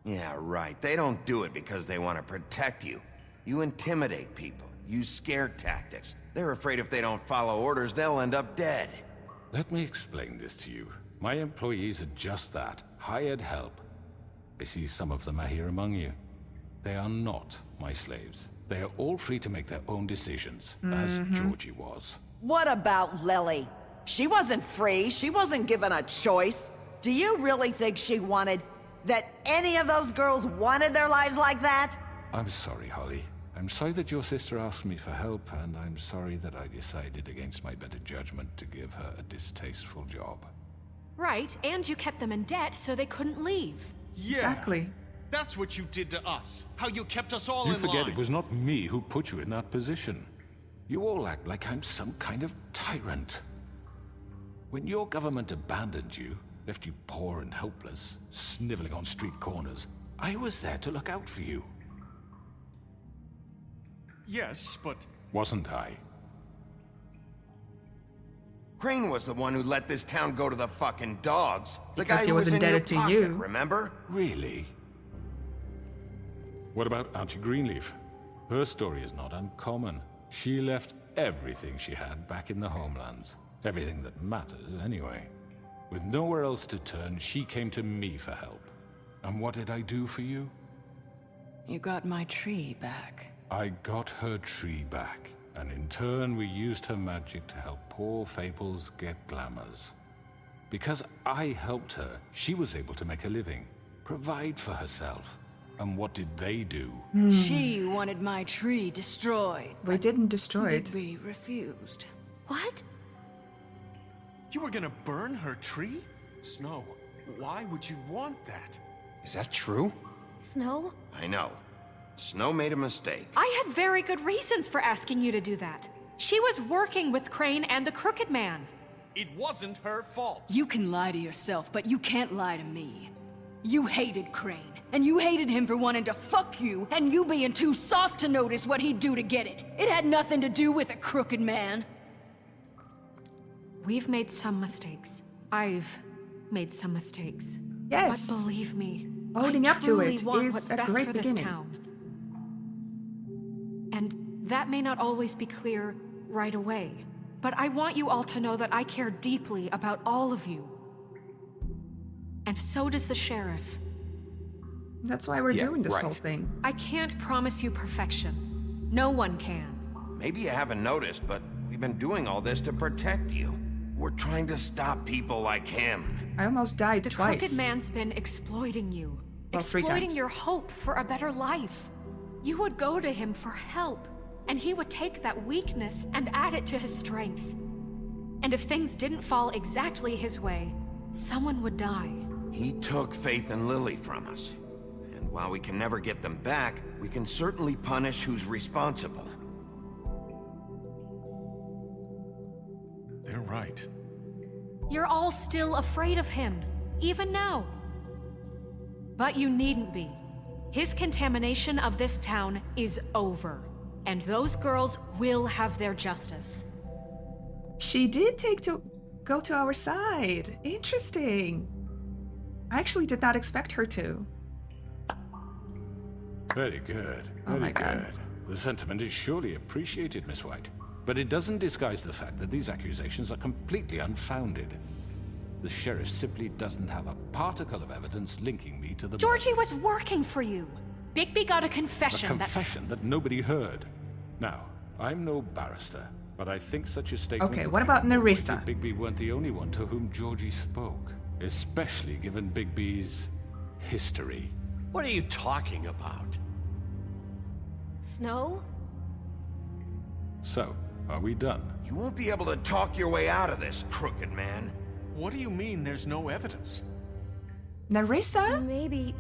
Yeah, right. They don't do it because they want to protect you. You intimidate people, use scare tactics. They're afraid if they don't follow orders, they'll end up dead. Let me explain this to you. My employees are just that, hired help. I see some of them are here among you. They are not my slaves. They are all free to make their own decisions, as Georgie was. What about Lily? She wasn't free. She wasn't given a choice. Do you really think she wanted... that any of those girls wanted their lives like that? I'm sorry, Holly. I'm sorry that your sister asked me for help, and I'm sorry that I decided against my better judgment to give her a distasteful job. Right, and you kept them in debt so they couldn't leave. Yeah. Exactly. That's what you did to us. How you kept us all You in forget line. it was not me who put you in that position. You all act like I'm some kind of tyrant. When your government abandoned you, left you poor and helpless, sniveling on street corners, I was there to look out for you. Yes, but... Wasn't I? Crane was the one who let this town go to the fucking dogs. The Because guy he who was was in your indebted to pocket, you. remember? Really? What about Auntie Greenleaf? Her story is not uncommon. She left everything she had back in the homelands. Everything that matters, anyway. With nowhere else to turn, she came to me for help. And what did I do for you? You got my tree back. I got her tree back. And in turn, we used her magic to help poor Fables get glamours. Because I helped her, she was able to make a living, provide for herself. And what did they do? She wanted my tree destroyed. We didn't destroy it. Bigby refused. What? You were gonna burn her tree? Snow, why would you want that? Is that true? Snow? I know. Snow made a mistake. I had very good reasons for asking you to do that. She was working with Crane and the Crooked Man. It wasn't her fault. You can lie to yourself, but you can't lie to me. You hated Crane, and you hated him for wanting to fuck you, and you being too soft to notice what he'd do to get it. It had nothing to do with the Crooked Man. We've made some mistakes. I've made some mistakes. Yes. But believe me, Owning I up to truly it want is what's a best great for this beginning. town. And that may not always be clear right away, but I want you all to know that I care deeply about all of you. And so does the sheriff. That's why we're Yeah, doing this right. whole thing. I can't promise you perfection. No one can. Maybe you haven't noticed, but we've been doing all this to protect you. We're trying to stop people like him. I almost died The twice. Crooked Man's been exploiting you. Well, 3 exploiting times. your hope for a better life. You would go to him for help, and he would take that weakness and add it to his strength. And if things didn't fall exactly his way, someone would die. He took Faith and Lily from us. And while we can never get them back, we can certainly punish who's responsible. They're right. You're all still afraid of him, even now. But you needn't be. His contamination of this town is over, and those girls will have their justice. She did go to our side. Interesting. I actually did not expect her to. Very good. Oh Very my God. good. The sentiment is surely appreciated, Miss White. But it doesn't disguise the fact that these accusations are completely unfounded. The sheriff simply doesn't have a particle of evidence linking me to the... Georgie was working for you. Bigby got a confession A confession that nobody heard. Now, I'm no barrister, but I think such a statement... Okay, would what about corroborate Nerissa? that Bigby weren't the only one to whom Georgie spoke. Especially given Bigby's history. What are you talking about? Snow? So, are we done? You won't be able to talk your way out of this, Crooked Man. What do you mean there's no evidence? Nerissa? Maybe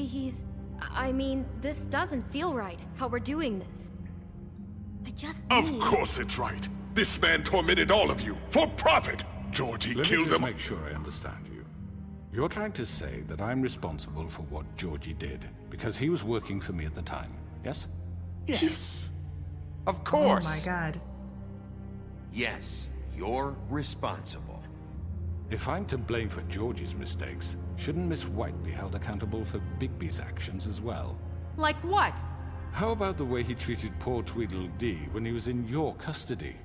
he's... I mean, this doesn't feel right, how we're doing this. I just Of need... course it's right. This man tormented all of you for profit. Georgie Let me killed just them. make sure I understand you. You're trying to say that I'm responsible for what Georgie did because he was working for me at the time, yes? Yes. Of Oh course. my God. Yes, you're responsible. If I'm to blame for Georgie's mistakes, shouldn't Miss White be held accountable for Bigby's actions as well? Like what? How about the way he treated poor Tweedledee when he was in your custody?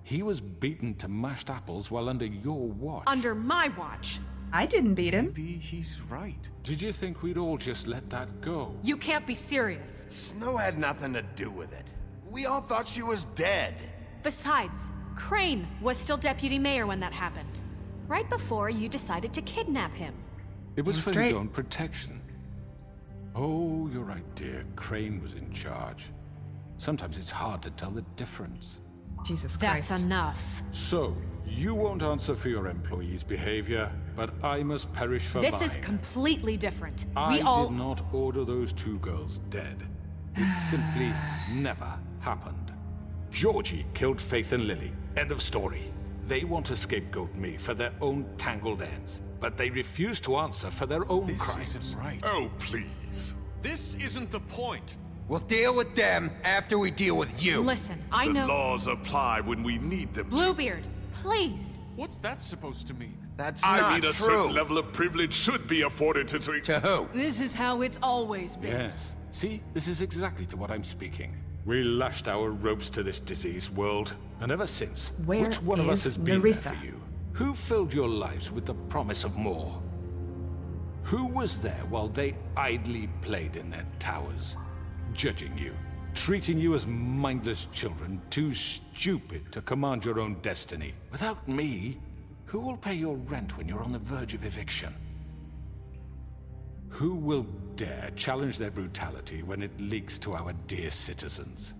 He was beaten to mashed apples while under your watch. Under my watch. I didn't beat him. Maybe he's right. Did you think we'd all just let that go? You can't be serious. Snow had nothing to do with it. We all thought she was dead. Besides, Crane was still deputy mayor when that happened. Right before you decided to kidnap him. It was for straight. his own protection. Oh, you're right, dear. Crane was in charge. Sometimes it's hard to tell the difference. Jesus That's Christ. enough. So, you won't answer for your employees' behavior, but I must perish for mine. This is completely different. I We all... did not order those 2 girls dead. It simply never happened. Georgie killed Faith and Lily. End of story. They want to scapegoat me for their own tangled ends, but they refuse to answer for their own crimes. This isn't right. Oh, please. This isn't the point. We'll deal with them after we deal with you. Listen, I The know... laws apply when we need them to. Bluebeard, please. What's that supposed to mean? That's I not mean, a true. certain level of privilege should be afforded to... To who? This is how it's always been. Yes. See, this is exactly to what I'm speaking. We lashed our ropes to this diseased world, and ever since, Where which one of us is has been Nerissa? there for you? Who filled your lives with the promise of more? Who was there while they idly played in their towers, judging you, treating you as mindless children, too stupid to command your own destiny? Without me, who will pay your rent when you're on the verge of eviction? Who will dare challenge their brutality when it leaks to our dear citizens?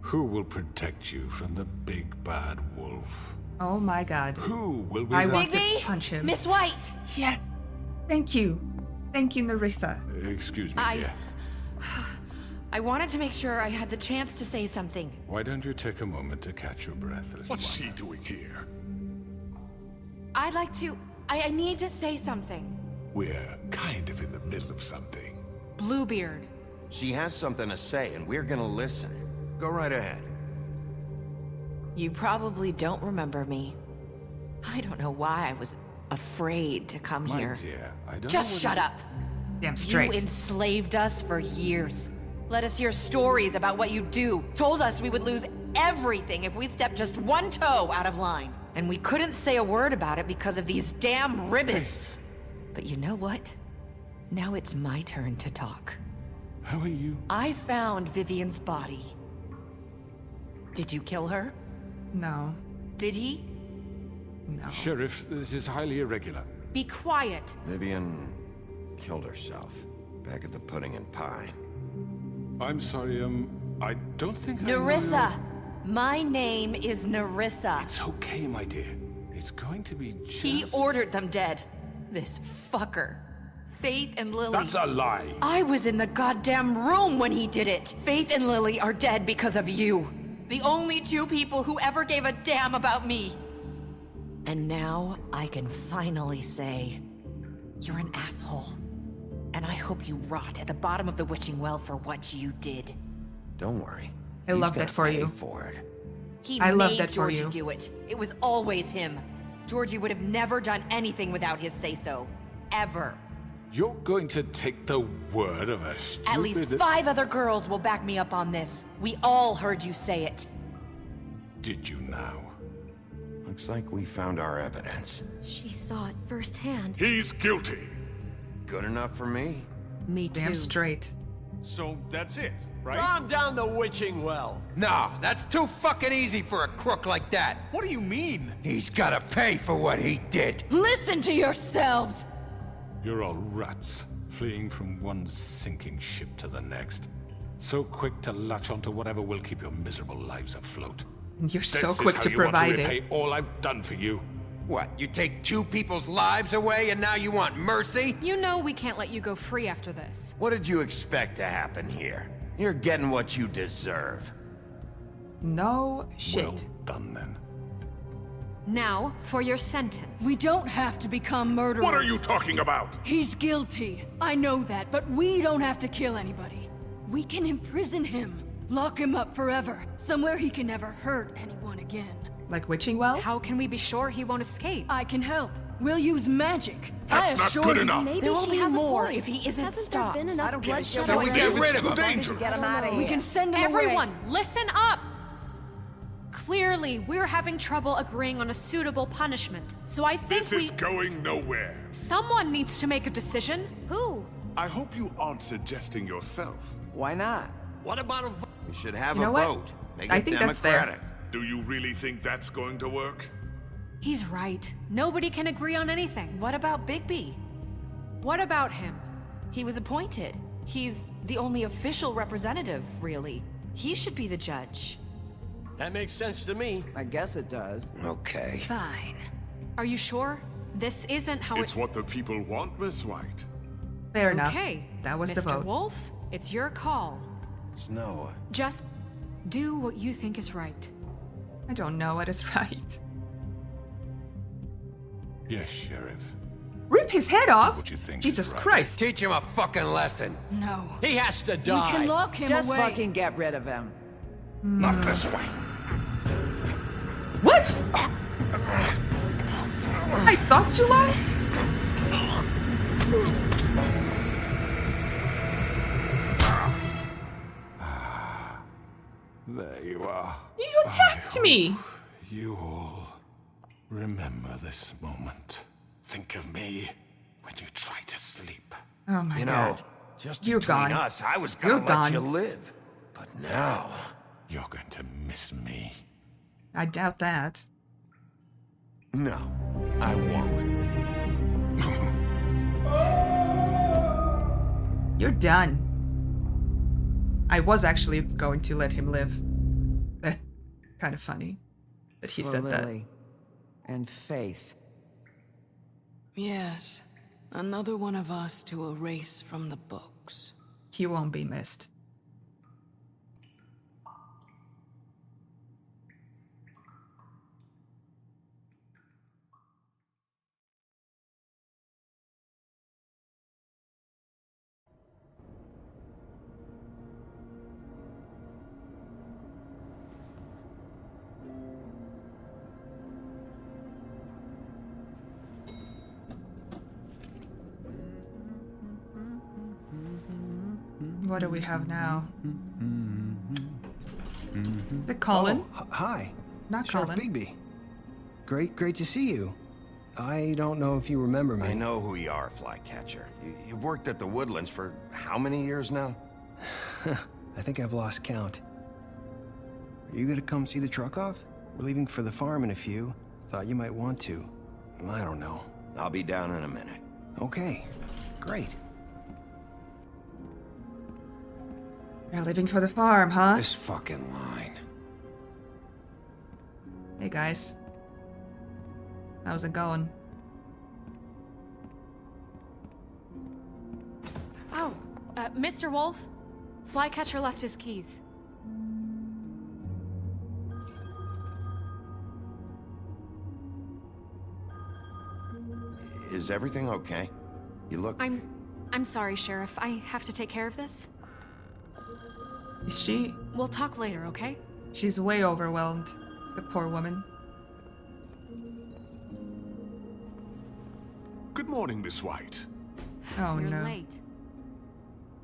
Who will protect you from the big bad wolf? Oh my god. Who will be I the- want to Bigby? punch him. Miss White! Yes. Thank you. Thank you, Nerissa. Excuse me, dear. I wanted to make sure I had the chance to say something. Why don't you take a moment to catch your breath, little What's one? she doing here? I'd like to... I need to say something. We're kind of in the middle of something. Bluebeard. She has something to say, and we're gonna listen. Go right ahead. You probably don't remember me. I don't know why I was afraid to come My here. dear, I don't Just know shut what up. Damn straight. You enslaved us for years. Let us hear stories about what you do. Told us we would lose everything if we stepped just one toe out of line. And we couldn't say a word about it because of these damn ribbons. But you know what? Now it's my turn to talk. How are you? I found Vivian's body. Did you kill her? No. Did he? No. Sheriff, this is highly irregular. Be quiet. Vivian killed herself back at the Pudding and Pie. I'm sorry, I don't think I know Nerissa! My name is Nerissa. It's okay, my dear. It's going to be just... He ordered them dead. This fucker. Faith and Lily. That's a lie. I was in the goddamn room when he did it. Faith and Lily are dead because of you. The only 2 people who ever gave a damn about me. And now I can finally say, you're an asshole. And I hope you rot at the bottom of the witching well for what you did. Don't worry. I love He's that for gonna pay you. For it. He I made love that for Georgie you. do it. It was always him. Georgie would have never done anything without his say-so. Ever. You're going to take the word of a stupid... At least 5 other girls will back me up on this. We all heard you say it. Did you now? Looks like we found our evidence. She saw it firsthand. He's guilty. Good enough for me. Me too. Damn straight. So that's it, right? Calm down the witching well. No, that's too fucking easy for a crook like that. What do you mean? He's gotta pay for what he did. Listen to yourselves! You're all rats, fleeing from one sinking ship to the next. So quick to latch onto whatever will keep your miserable lives afloat. You're so This quick is how to you provide want to it. repay all I've done for you. What, you take 2 people's lives away and now you want mercy? You know we can't let you go free after this. What did you expect to happen here? You're getting what you deserve. No shit. Well done, then. Now, for your sentence. We don't have to become murderers. What are you talking about? He's guilty. I know that, but we don't have to kill anybody. We can imprison him. Lock him up forever. Somewhere he can never hurt anyone again. Like witching well? How can we be sure he won't escape? I can help. We'll use magic. That's I not assure good you. enough. Maybe There will she be has more a point. if he isn't Hasn't stopped. there been I enough don't get it. bloodshed So we already? get rid of Too him. dangerous. Get him out of here. We can send him Everyone, away. listen up! Clearly, we're having trouble agreeing on a suitable punishment. So I think This is going nowhere. someone needs to make a decision. Who? I hope you aren't suggesting yourself. Why not? What about a We should have You a know what? vote. Make I it think that's fair. democratic. Do you really think that's going to work? He's right. Nobody can agree on anything. What about Bigby? What about him? He was appointed. He's the only official representative, really. He should be the judge. That makes sense to me. I guess it does. Okay. Fine. Are you sure? This isn't how It's what the people want, Miss White. Fair enough. Okay. That was the Mr. vote. Wolf, it's your call. Snow. Just do what you think is right. I don't know what is right. Yes, Sheriff. Rip his head off? What you think Jesus is right. Christ. Teach him a fucking lesson. No. He has to die. We can lock him Just away. fucking get rid of him. Not this way. What? I thought too long? There you are. You attacked me! You all remember this moment. Think of me when you try to sleep. Oh my You god. know, just You're between gone. us, I was gonna You're let gone. you live. But now... You're going to miss me. I doubt that. No, I won't. You're done. I was actually going to let him live. That's kind of funny that he For said that. Lily and Faith. Yes. Another one of us to erase from the books. He won't be missed. What do we have now? Is it Colin? Oh, hi. Not Sheriff Colin. Bigby. Great to see you. I don't know if you remember me. I know who you are, Flycatcher. You've worked at the Woodlands for how many years now? I think I've lost count. Are you gonna come see the truck off? We're leaving for the farm in a few. Thought you might want to. I don't know. I'll be down in a minute. Okay, great. You're leaving for the farm, huh? This fucking line. Hey guys. How's it going? Oh, Mr. Wolf, Flycatcher left his keys. Is everything okay? You look... I'm sorry, Sheriff. I have to take care of this. Is she? We'll talk later, okay? She's way overwhelmed. The poor woman. Good morning, Miss White. Oh You're no. late.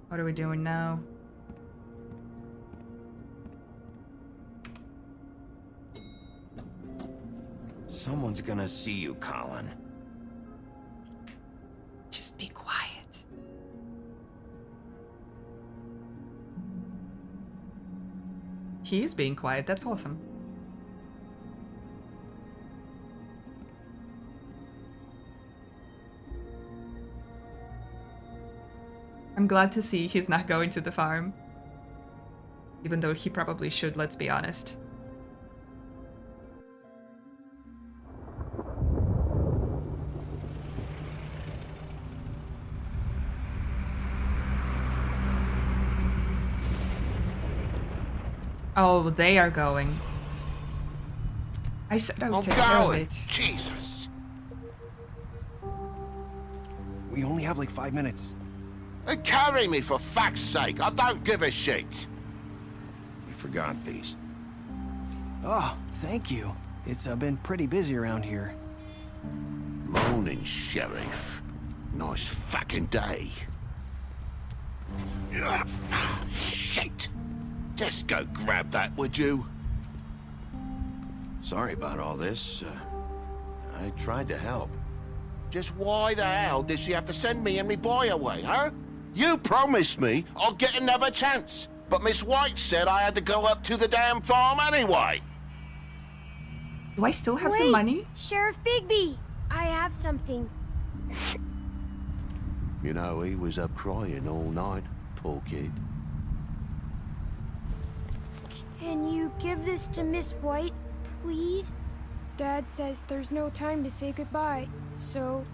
What are we doing now? Someone's gonna see you, Colin. Just be quiet. He's being quiet. That's awesome. I'm glad to see he's not going to the farm. Even though he probably should, let's be honest. Oh, they are going. I said I would take care of it. Jesus. We only have like 5 minutes. Carry me, for fuck's sake. I don't give a shit. You forgot these. Oh, thank you. It's been pretty busy around here. Morning, Sheriff. Nice fucking day. Shit. Just go grab that, would you? Sorry about all this. I tried to help. Just why the hell did she have to send me and me boy away, huh? You promised me I'd get another chance, but Miss White said I had to go up to the damn farm anyway. Do I still have the Wait, money? Sheriff Bigby! I have something. You know, he was up crying all night, poor kid. Can you give this to Miss White, please? Dad says there's no time to say goodbye, so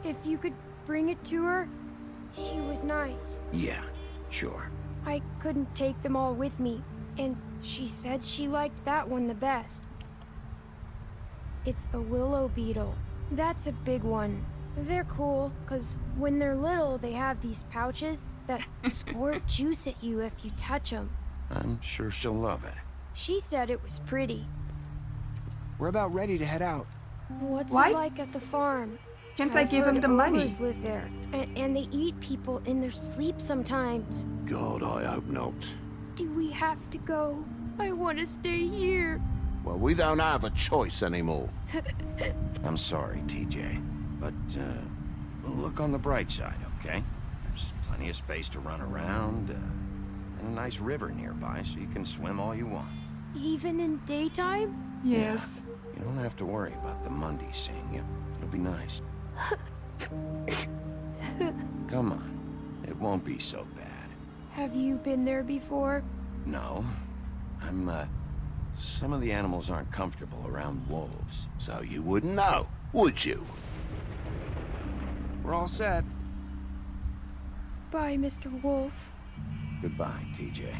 if you could bring it to her, she was nice. Yeah, sure. I couldn't take them all with me, and she said she liked that one the best. It's a willow beetle. That's a big one. They're cool, 'cause when they're little, they have these pouches that squirt juice at you if you touch them. I'm sure she'll love it. She said it was pretty. We're about ready to head out. What's Why? it like at the farm? Can't I I've give him heard the money? ogres live there, and they eat people in their sleep sometimes. God, I hope not. Do we have to go? I want to stay here. Well, we don't have a choice anymore. I'm sorry, TJ. But, look on the bright side, okay? There's plenty of space to run around, and a nice river nearby, so you can swim all you want. Even in daytime? Yes. Yeah, you don't have to worry about the Mundy seeing you. It'll be nice. Come on. It won't be so bad. Have you been there before? No. Some of the animals aren't comfortable around wolves. So you wouldn't know, would you? We're all set. Bye, Mr. Wolf. Goodbye, TJ.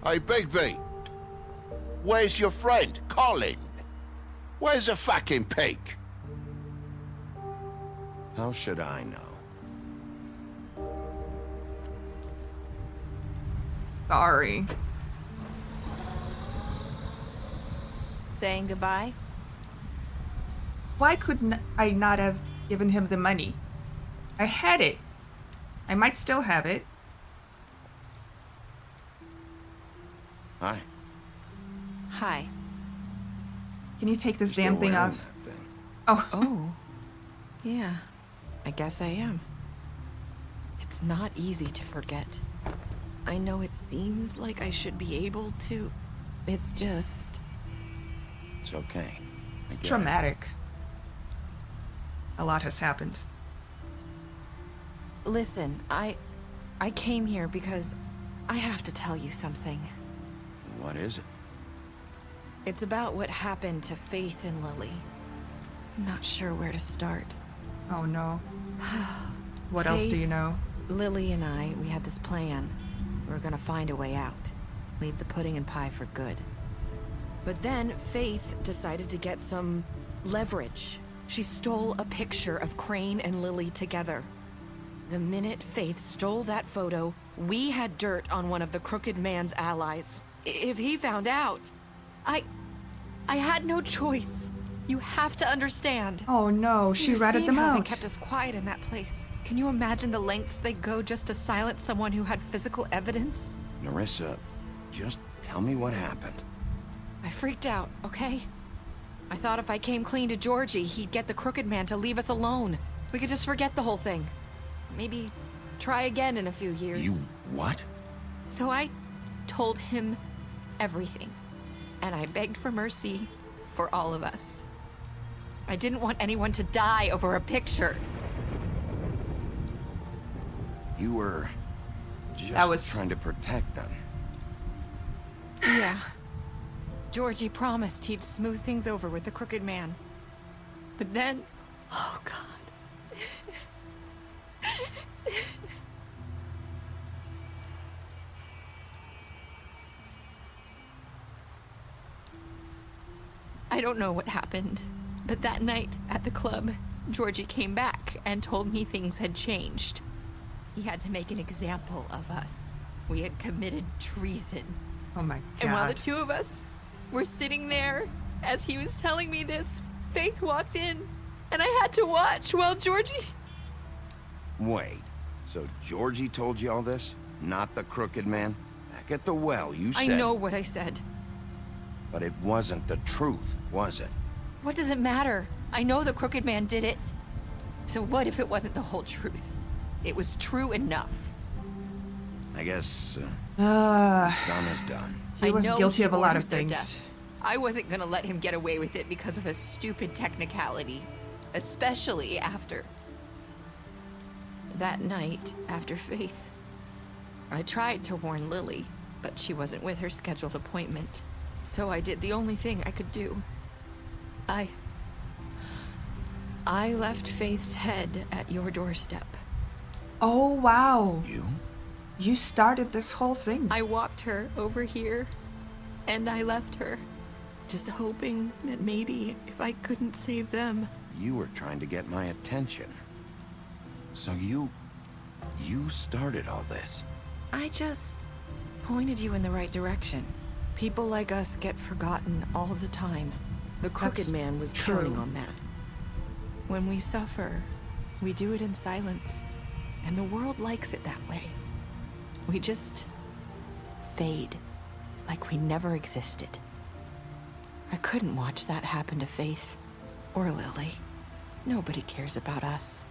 Hey, Bigby. Where's your friend, Colin? Where's the fucking pig? How should I know? Sorry. Saying goodbye? Why couldn't I not have given him the money? I had it. I might still have it. Hi. Hi. Can you take this Still damn thing wearing off? that thing. Oh. Oh. Yeah. I guess I am. It's not easy to forget. I know it seems like I should be able to. It's just... It's okay. It's traumatic. A lot has happened. Listen, I came here because I have to tell you something. What is it? It's about what happened to Faith and Lily. I'm not sure where to start. Oh no. What else do you know? Lily and I, we had this plan. We were gonna find a way out. Leave the pudding and pie for good. But then Faith decided to get some leverage. She stole a picture of Crane and Lily together. The minute Faith stole that photo, we had dirt on one of the Crooked Man's allies. If he found out, I had no choice. You have to understand. Oh no, she You've ratted seen them how out. They kept us quiet in that place. Can you imagine the lengths they go just to silence someone who had physical evidence? Narissa, just tell me what happened. I freaked out, okay? I thought if I came clean to Georgie, he'd get the Crooked Man to leave us alone. We could just forget the whole thing. Maybe try again in a few years. You what? So I told him everything. And I begged for mercy for all of us. I didn't want anyone to die over a picture. You were just trying to protect them. Yeah. Georgie promised he'd smooth things over with the Crooked Man. But then... Oh, God. I don't know what happened, but that night at the club, Georgie came back and told me things had changed. He had to make an example of us. We had committed treason. Oh my God. And while the two of us were sitting there, as he was telling me this, Faith walked in, and I had to watch while Georgie... Wait, so Georgie told you all this? Not the Crooked Man? Back at the well, you said... I know what I said. But it wasn't the truth, was it? What does it matter? I know the Crooked Man did it. So what if it wasn't the whole truth? It was true enough. I guess, what's done is done. He was guilty of a lot of ordered their things. deaths. I wasn't gonna let him get away with it because of a stupid technicality. Especially after... that night, after Faith. I tried to warn Lily, but she wasn't with her scheduled appointment. So I did the only thing I could do. I left Faith's head at your doorstep. Oh, wow. You? You started this whole thing. I walked her over here, and I left her. Just hoping that maybe if I couldn't save them... You were trying to get my attention. So you started all this. I just pointed you in the right direction. People like us get forgotten all the time. The Crooked Man was counting on that. When we suffer, we do it in silence, and the world likes it that way. We just fade, like we never existed. I couldn't watch that happen to Faith, or Lily. Nobody cares about us.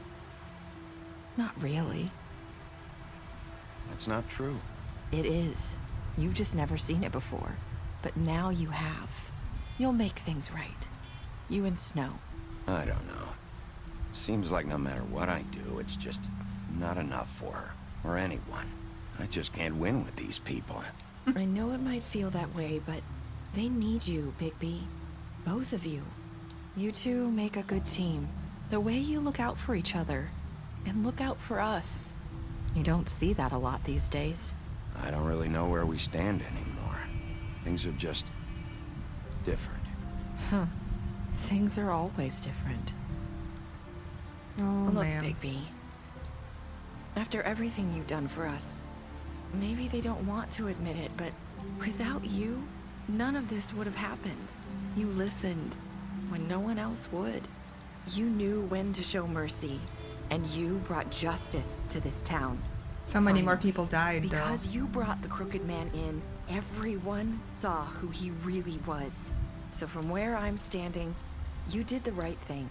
Not really. That's not true. It is. You've just never seen it before. But now you have. You'll make things right. You and Snow. I don't know. Seems like no matter what I do, it's just not enough for her, or anyone. I just can't win with these people. I know it might feel that way, but they need you, Bigby. Both of you. You two make a good team. The way you look out for each other, and look out for us. You don't see that a lot these days. I don't really know where we stand anymore. Things are just different. Huh. Things are always different. Oh, Look, man. Bigby. After everything you've done for us, maybe they don't want to admit it, but without you, none of this would have happened. You listened when no one else would. You knew when to show mercy, and you brought justice to this town. So many more people died, Because you brought the Crooked Man in, everyone saw who he really was. So from where I'm standing, you did the right thing.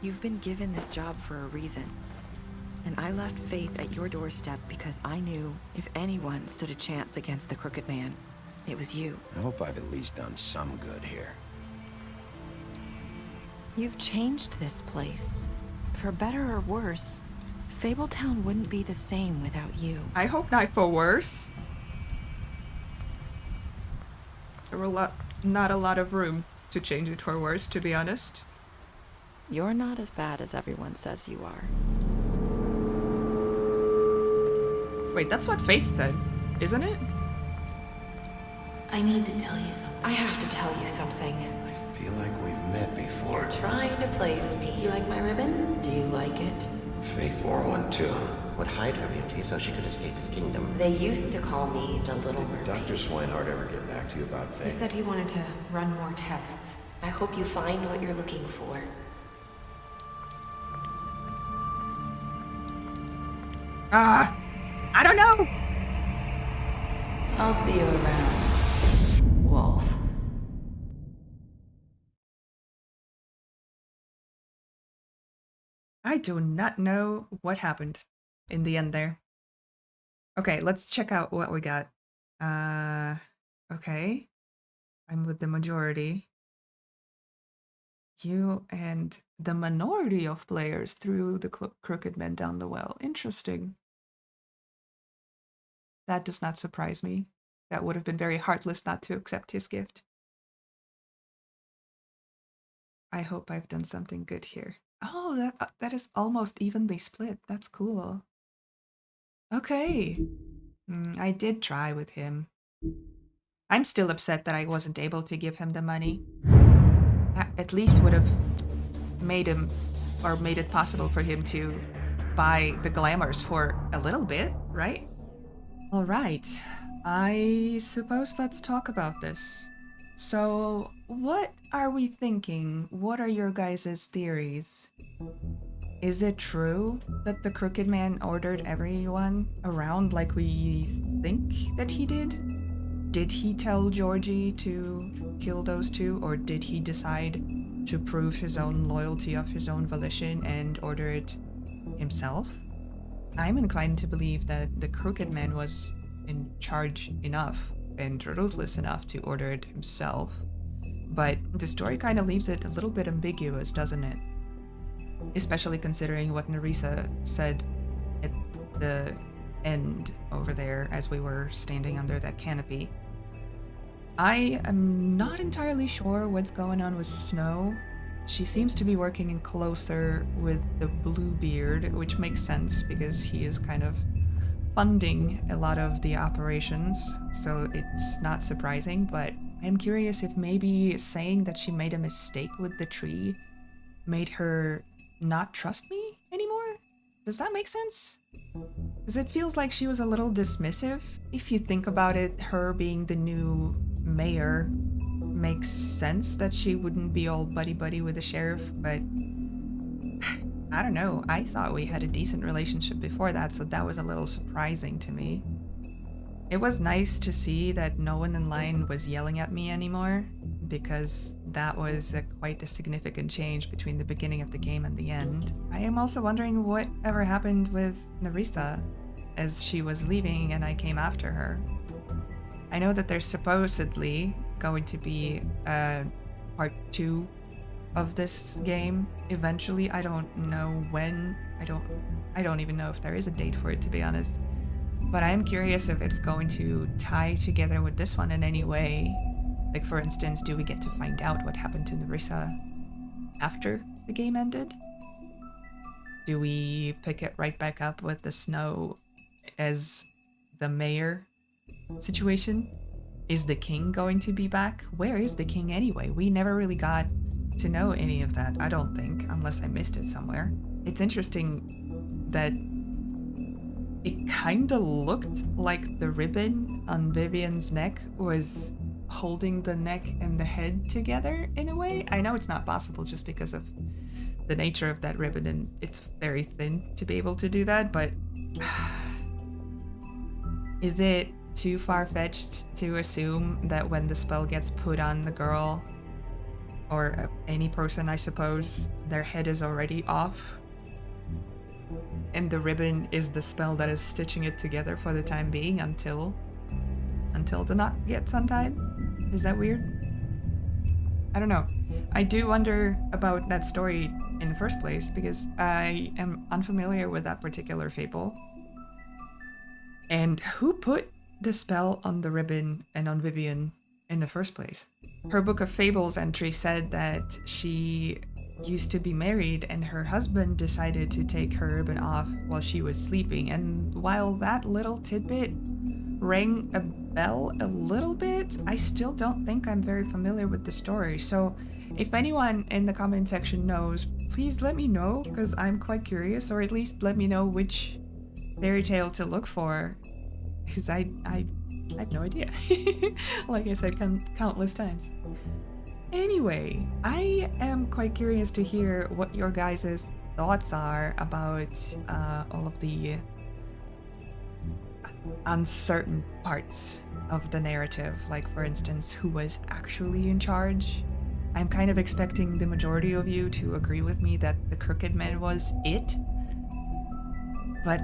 You've been given this job for a reason. And I left Faith at your doorstep because I knew if anyone stood a chance against the Crooked Man, it was you. I hope I've at least done some good here. You've changed this place. For better or worse, Fabletown wouldn't be the same without you. I hope not for worse. There were not a lot of room to change it for worse, to be honest. You're not as bad as everyone says you are. Wait, that's what Faith said, isn't it? I need to tell you something. I have to tell you something. I feel like we've met before. You're trying to place me. You like my ribbon? Do you like it? Faith wore one too. Would hide her beauty so she could escape his kingdom. They used to call me the Little Did Mermaid. Dr. Swinehart ever get back to you about Faith? He said he wanted to run more tests. I hope you find what you're looking for. I don't know. I'll see you around, Wolf. I do not know what happened in the end there. Okay, let's check out what we got. Okay. I'm with the majority. You and the minority of players threw the Crooked Man down the well. Interesting. That does not surprise me. That would have been very heartless not to accept his gift. I hope I've done something good here. Oh, that is almost evenly split. That's cool. Okay. I did try with him. I'm still upset that I wasn't able to give him the money. That at least would have made him, or made it possible for him to buy the glamours for a little bit, right? All right. I suppose let's talk about this. So, what are we thinking? What are your guys' theories? Is it true that the Crooked Man ordered everyone around like we think that he did? Did he tell Georgie to kill those two, or did he decide to prove his own loyalty of his own volition and order it himself? I'm inclined to believe that the Crooked Man was in charge enough and ruthless enough to order it himself. But the story kind of leaves it a little bit ambiguous, doesn't it? Especially considering what Nerissa said at the end over there as we were standing under that canopy. I am not entirely sure what's going on with Snow. She seems to be working in closer with the Bluebeard, which makes sense because he is kind of funding a lot of the operations, so it's not surprising, but I'm curious if maybe saying that she made a mistake with the tree made her not trust me anymore? Does that make sense? Because it feels like she was a little dismissive. If you think about it, her being the new mayor makes sense that she wouldn't be all buddy-buddy with the sheriff, but I don't know. I thought we had a decent relationship before that, so that was a little surprising to me. It was nice to see that no one in line was yelling at me anymore, because that was quite a significant change between the beginning of the game and the end. I am also wondering what ever happened with Nerissa as she was leaving and I came after her. I know that there's supposedly going to be part 2 of this game eventually. I don't know when. I don't even know if there is a date for it, to be honest. But I am curious if it's going to tie together with this one in any way. Like, for instance, do we get to find out what happened to Nerissa after the game ended? Do we pick it right back up with the Snow as the mayor situation? Is the king going to be back? Where is the king anyway? We never really got to know any of that, I don't think, unless I missed it somewhere. It's interesting that it kinda looked like the ribbon on Vivian's neck was holding the neck and the head together in a way. I know it's not possible just because of the nature of that ribbon and it's very thin to be able to do that, but is it too far-fetched to assume that when the spell gets put on the girl, or any person I suppose, their head is already off? And the ribbon is the spell that is stitching it together for the time being until the knot gets untied? Is that weird? I don't know. I do wonder about that story in the first place because I am unfamiliar with that particular fable. And who put the spell on the ribbon and on Vivian in the first place? Her Book of Fables entry said that she used to be married and her husband decided to take her ribbon off while she was sleeping, and while that little tidbit rang a bell a little bit, I still don't think I'm very familiar with the story. So if anyone in the comment section knows, please let me know, because I'm quite curious, or at least let me know which fairy tale to look for, because I have no idea. Like I said countless times. Anyway, I am quite curious to hear what your guys' thoughts are about all of the uncertain parts of the narrative. Like, for instance, who was actually in charge? I'm kind of expecting the majority of you to agree with me that the Crooked Man was it. But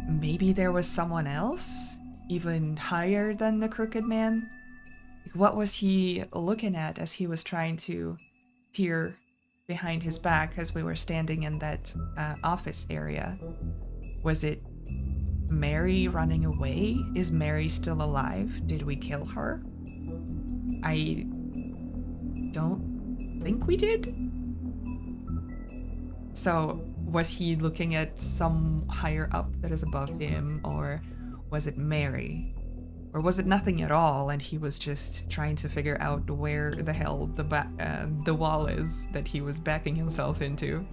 maybe there was someone else, even higher than the Crooked Man? What was he looking at as he was trying to peer behind his back as we were standing in that office area? Was it Mary running away? Is Mary still alive? Did we kill her? I don't think we did. So was he looking at some higher up that is above him, or was it Mary? Or was it nothing at all, and he was just trying to figure out where the hell the wall is that he was backing himself into?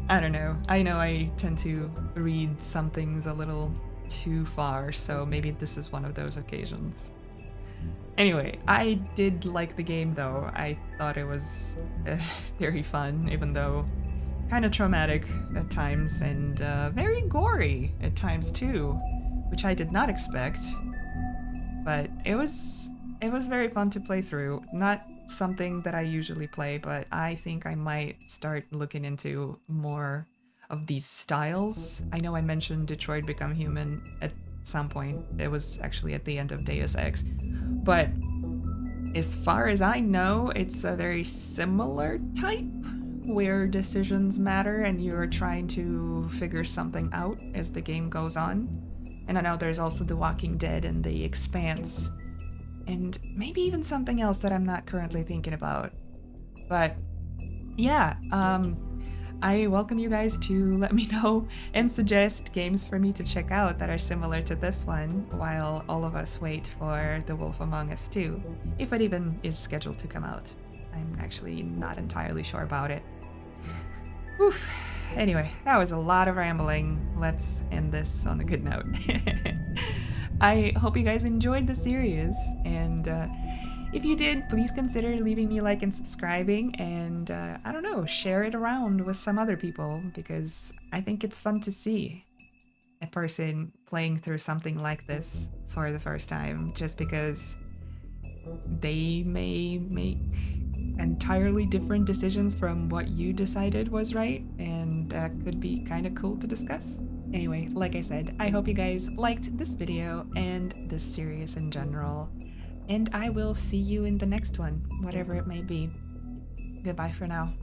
I don't know. I know I tend to read some things a little too far, so maybe this is one of those occasions. Anyway, I did like the game, though. I thought it was very fun, even though kind of traumatic at times, and very gory at times, too, which I did not expect. But it was very fun to play through. Not something that I usually play, but I think I might start looking into more of these styles. I know I mentioned Detroit Become Human at some point. It was actually at the end of Deus Ex. But as far as I know, it's a very similar type where decisions matter and you're trying to figure something out as the game goes on. And I know there's also The Walking Dead and The Expanse, and maybe even something else that I'm not currently thinking about. But yeah, I welcome you guys to let me know and suggest games for me to check out that are similar to this one while all of us wait for The Wolf Among Us 2, if it even is scheduled to come out. I'm actually not entirely sure about it. Oof. Anyway, that was a lot of rambling. Let's end this on a good note. I hope you guys enjoyed the series, and if you did, please consider leaving me a like and subscribing, and I don't know, share it around with some other people, because I think it's fun to see a person playing through something like this for the first time, just because they may make entirely different decisions from what you decided was right, and that could be kind of cool to discuss. Anyway, like I said, I hope you guys liked this video and this series in general, and I will see you in the next one, whatever it may be. Goodbye for now.